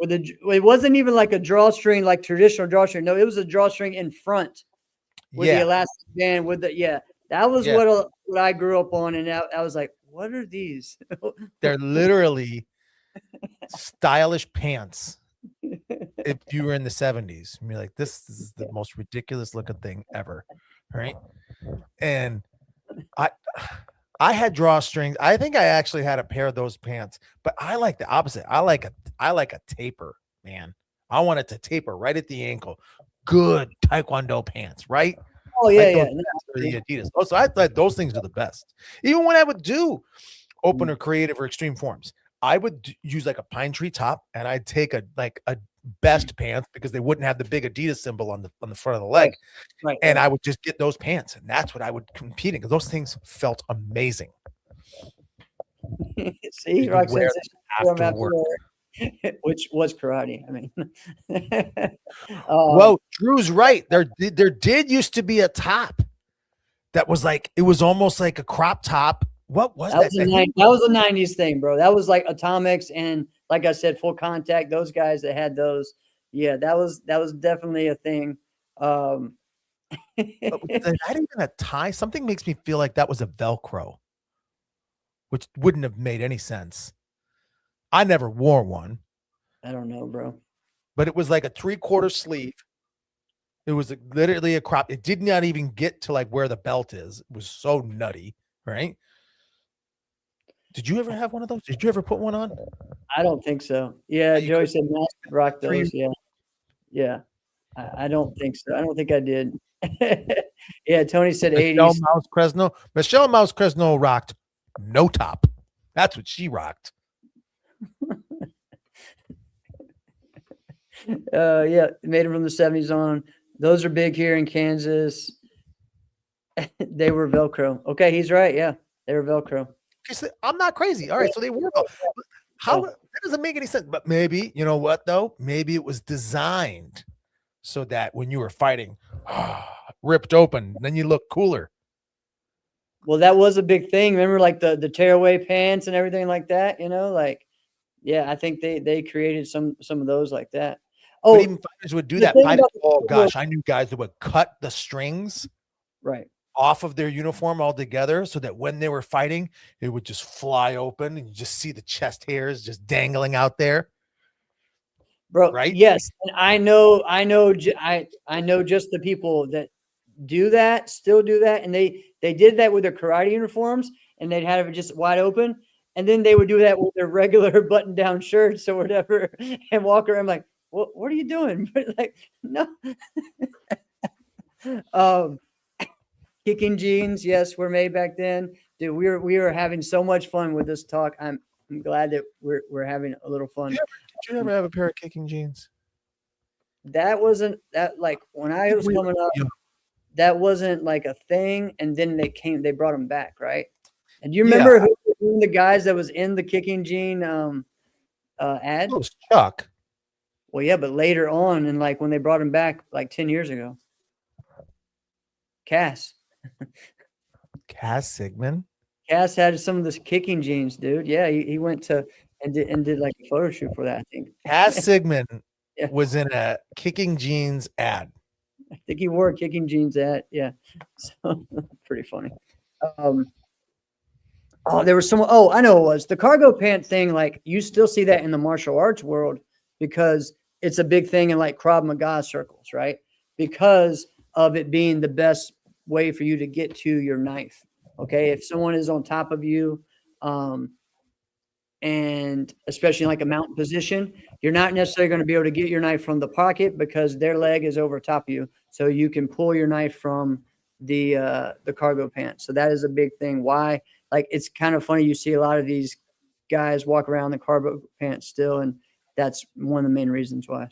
With it wasn't even like a drawstring, like traditional drawstring. No, it was a drawstring in front with the elastic band. That was what I grew up on, and I was like, what are these? They're literally stylish pants. If you were in the 70s, you'd be like, this is the most ridiculous looking thing ever, right? And I had drawstrings. I think I actually had a pair of those pants, but I like the opposite. I like a taper, man. I want it to taper right at the ankle. Good Taekwondo pants, right? Oh yeah, for the Adidas. Also, I thought those things are the best. Even when I would do open or creative or extreme forms, I would use like a pine tree top, and I'd take a best pants because they wouldn't have the big Adidas symbol on the front of the leg, right. And I would just get those pants, and that's what I would compete in because those things felt amazing. See, Roxanne, after work. which was karate. I mean, Well, Drew's right. There did used to be a top that was like, it was almost like a crop top. What was that? that was a 90s thing, bro. That was like Atomics and, like I said, Full Contact. Those guys that had those, yeah, that was definitely a thing. But was that even a tie? Something makes me feel like that was a Velcro, which wouldn't have made any sense. I never wore one. I don't know, bro. But it was like a 3/4 sleeve. It was literally a crop. It did not even get to like where the belt is. It was so nutty, right? Did you ever have one of those? Did you ever put one on? I don't think so. Yeah, Joey said Mask could rock those. Dream. Yeah. Yeah. I don't think so. I don't think I did. Yeah, Tony said 80s. Michelle Mouse Cresno rocked no top. That's what she rocked. Yeah, made them from the 70s on. Those are big here in Kansas. They were Velcro. Okay, he's right. Yeah, they were Velcro. Okay, so I'm not crazy. All right, so they were. How that doesn't make any sense. But maybe, you know what though? Maybe it was designed so that when you were fighting, ripped open, then you look cooler. Well, that was a big thing. Remember, like the tearaway pants and everything like that. You know, like, yeah, I think they created some of those like that. Oh, but even fighters would do that. Oh gosh, I knew guys that would cut the strings right off of their uniform altogether, so that when they were fighting, it would just fly open, and you just see the chest hairs just dangling out there. Bro, right? Yes, and I know just the people that do that, still do that, and they did that with their karate uniforms, and they'd have it just wide open, and then they would do that with their regular button-down shirts or whatever, and walk around like, what are you doing? But like, no. Kicking jeans, yes, were made back then. Dude, we were having so much fun with this talk. I'm glad that we're having a little fun. Did you ever have a pair of kicking jeans? That wasn't that like when I was coming up. That wasn't like a thing, and then they brought them back, right? And do you remember who the guys that was in the kicking jean ad? It was Chuck. Well, yeah, but later on, and like when they brought him back, like 10 years ago, Cass Sigmund. Cass had some of this kicking jeans, dude. Yeah, he went to and did like a photo shoot for that. I think Cass Sigmund was in a kicking jeans ad. I think he wore a kicking jeans ad. Yeah, so pretty funny. There was someone. Oh, I know it was the cargo pant thing. Like you still see that in the martial arts world because it's a big thing in like Krav Maga circles, right? Because of it being the best way for you to get to your knife. Okay, if someone is on top of you, and especially in like a mountain position, you're not necessarily going to be able to get your knife from the pocket because their leg is over top of you, so you can pull your knife from the cargo pants. So that is a big thing. Why? Like it's kind of funny. You see a lot of these guys walk around the cargo pants still, and that's one of the main reasons why.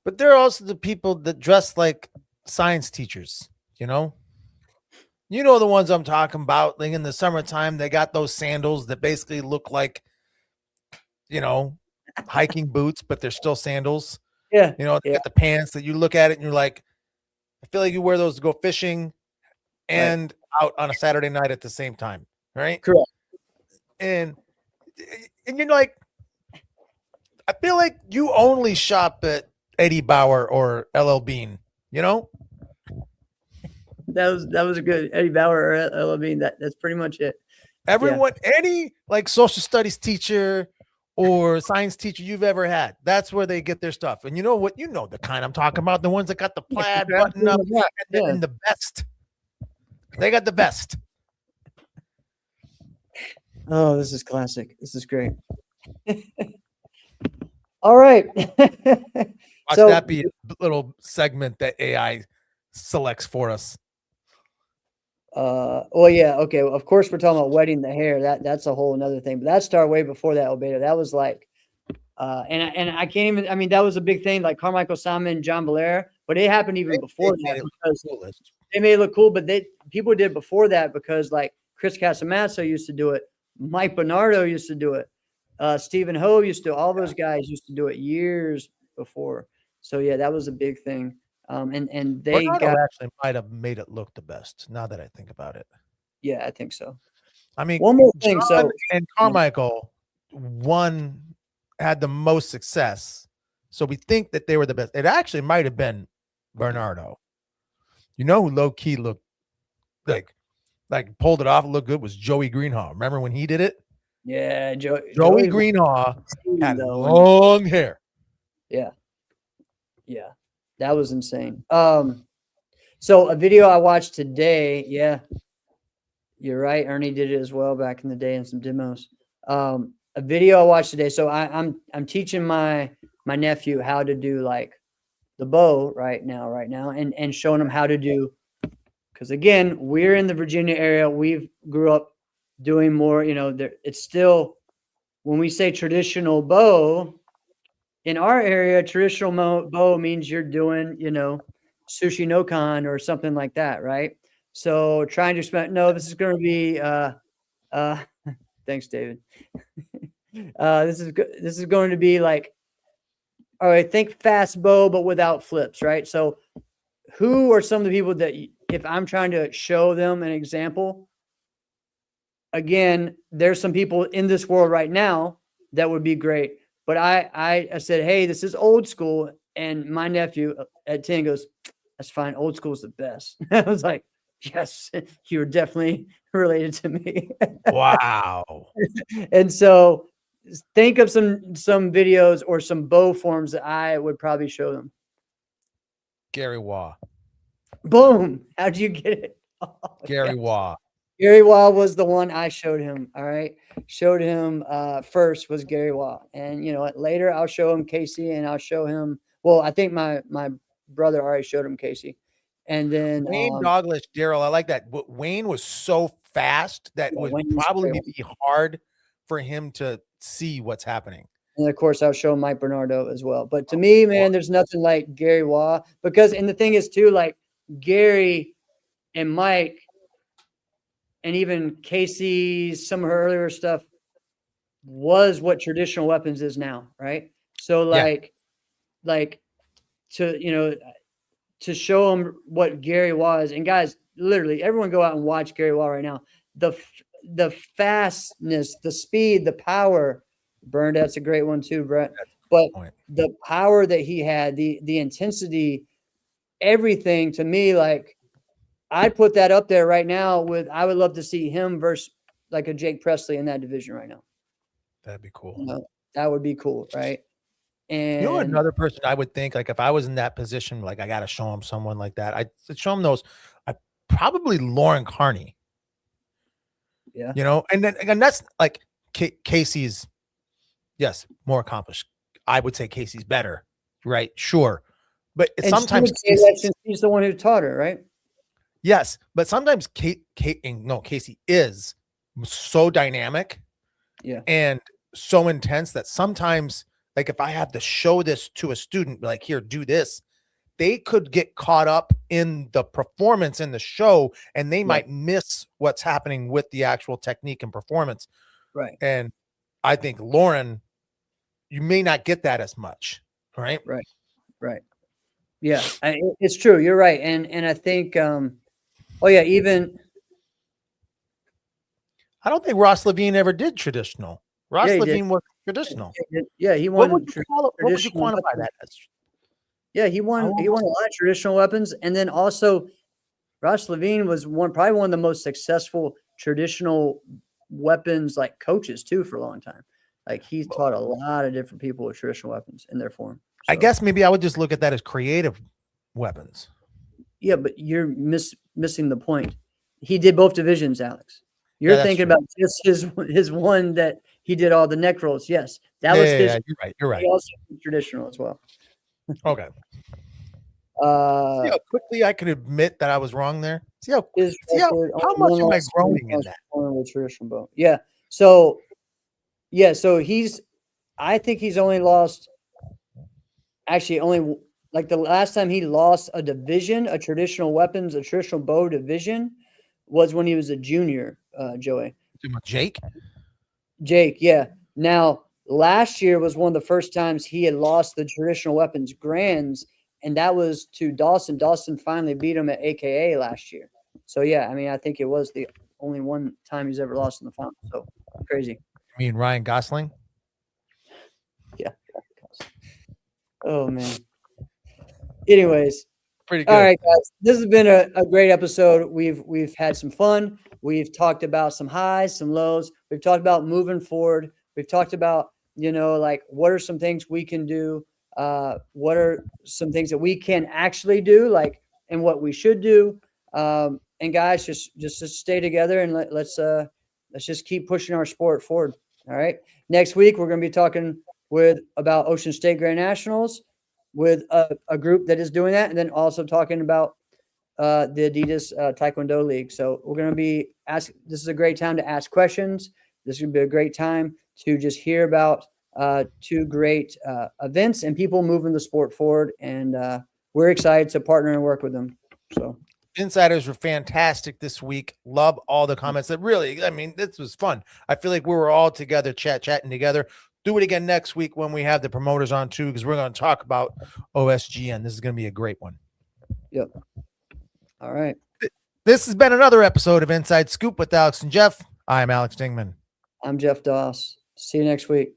But there are also the people that dress like science teachers, you know the ones I'm talking about. Like in the summertime, they got those sandals that basically look like, hiking boots, but they're still sandals. Yeah. They got the pants that you look at it and you're like, I feel like you wear those to go fishing and out on a Saturday night at the same time. Right. Correct. And you're like, I feel like you only shop at Eddie Bauer or LL Bean, That was a good Eddie Bauer or LL Bean. That's pretty much it. Everyone, any like social studies teacher or science teacher you've ever had, that's where they get their stuff. And you know what? You know the kind I'm talking about, the ones that got the plaid button up and the vest. They got the vest. Oh, this is classic. This is great. All right. Watch that be a little segment that AI selects for us. Well, yeah, okay. Well, of course, we're talking about wetting the hair. That's a whole another thing. But that started way before that, Albedo. That was like, and I can't even. I mean, that was a big thing, like Carmichael Simon, John Belair. But it happened even before that because they made it look cool. But people did before that because like Chris Casamassa used to do it, Mike Bernardo used to do it, Stephen Ho used to. All those guys used to do it years before. So yeah, that was a big thing. And they Bernardo got. actually might have made it look the best. Now that I think about it, Yeah, I think so. I mean, One more thing. John So and Carmichael had the most success, so we think that they were the best. It actually might have been Bernardo. You know who low key looked like pulled it off, looked good was Joey Greenhaw. Remember when he did it? yeah, Joey Greenhaw had though, long hair. Yeah, that was insane. So a video I watched today. Yeah, you're right. Ernie did it as well back in the day in some demos. A video I watched today. So I'm teaching my nephew how to do like the bow right now, and showing him how to do. Because again, we're in the Virginia area. We've grew up doing more. It's still, when we say traditional bow in our area, traditional bow means you're doing, sushi no kan or something like that, right? So trying to explain, no, this is going to be, thanks, David. This is going to be like, all right, think fast bow, but without flips, right? So who are some of the people that, if I'm trying to show them an example, again, there's some people in this world right now that would be great. But I said, hey, this is old school. And my nephew at 10 goes, that's fine. Old school is the best. I was like, yes, you're definitely related to me. Wow. And so think of some videos or some bow forms that I would probably show them. Gary Waugh. Boom. How'd you get it? Oh, Gary yes. Waugh. Gary Waugh was the one I showed him. All right. Showed him first was Gary Waugh. And later I'll show him Casey, and I'll show him, well, I think my brother already showed him Casey. And then Wayne Douglas, Daryl, I like that. Wayne was so fast that it would probably be hard for him to see what's happening. And of course, I'll show Mike Bernardo as well. But to me, man, there's nothing like Gary Waugh, because, and the thing is too, like Gary and Mike, and even Casey, some of her earlier stuff was what traditional weapons is now, right? So like to show them what Gary was, and guys, literally everyone go out and watch Gary Waugh right now. The fastness, the speed, the power. Bernadette's a great one too, Brett. But the power that he had, the intensity, everything, to me, like, I'd put that up there right now with, I would love to see him versus like a Jake Presley in that division right now. That'd be cool. That would be cool, right? And another person I would think, like, if I was in that position, like, I got to show him someone like that. I'd show him probably Lauren Carney. Yeah. And that's like Casey's, yes, more accomplished. I would say Casey's better, right? Sure. But sometimes he's the one who taught her, right? Yes, but sometimes Casey is so dynamic, and so intense that sometimes, like, if I have to show this to a student, like, here, do this, they could get caught up in the performance in the show, and they might miss what's happening with the actual technique and performance. Right. And I think Lauren, you may not get that as much, right? Right. Yeah, it's true. You're right. And I think, even I don't think Ross Levine ever did traditional. Ross Levine was traditional. Yeah, he won. What would you quantify that as? Yeah, he won. He won a lot of traditional weapons, and then also, Ross Levine was probably one of the most successful traditional weapons like coaches too for a long time. Like, he taught a lot of different people with traditional weapons in their form. So, I guess maybe I would just look at that as creative weapons. Yeah, but you're missing the point. He did both divisions, Alex. You're thinking about just his one that he did all the neck rolls. Yes, that was his. Yeah, you're right. He also did traditional as well. Okay. See how quickly I could admit that I was wrong there. See how much am I growing in that? With traditional bow. Yeah. So I think he's only lost. Actually, only like the last time he lost a division, a traditional weapons, a traditional bow division, was when he was a junior. Joey. Jake. Yeah. Now last year was one of the first times he had lost the traditional weapons grands, and that was to Dawson. Dawson finally beat him at AKA last year. So yeah, I mean, I think it was the only one time he's ever lost in the final. So crazy. I mean, Ryan Gosling. Yeah. Oh man. Anyways, Pretty good. all right, guys. This has been a great episode. We've had some fun. We've talked about some highs, some lows. We've talked about moving forward. We've talked about, like what are some things we can do? What are some things that we can actually do, like, and what we should do? And guys, just stay together and let's just keep pushing our sport forward. All right. Next week we're going to be talking about Ocean State Grand Nationals with a group that is doing that, and then also talking about the Adidas Taekwondo League. So we're going to be this is a great time to ask questions. This is going to be a great time to just hear about two great events and people moving the sport forward. And we're excited to partner and work with them. So Insiders were fantastic this week. Love all the comments. That really, I mean, this was fun. I feel like we were all together, chatting together. Do it again next week when we have the promoters on too, because we're going to talk about OSGN. This is going to be a great one. Yep. All right. This has been another episode of Inside Scoop with Alex and Jeff. I'm Alex Dingman. I'm Jeff Doss. See you next week.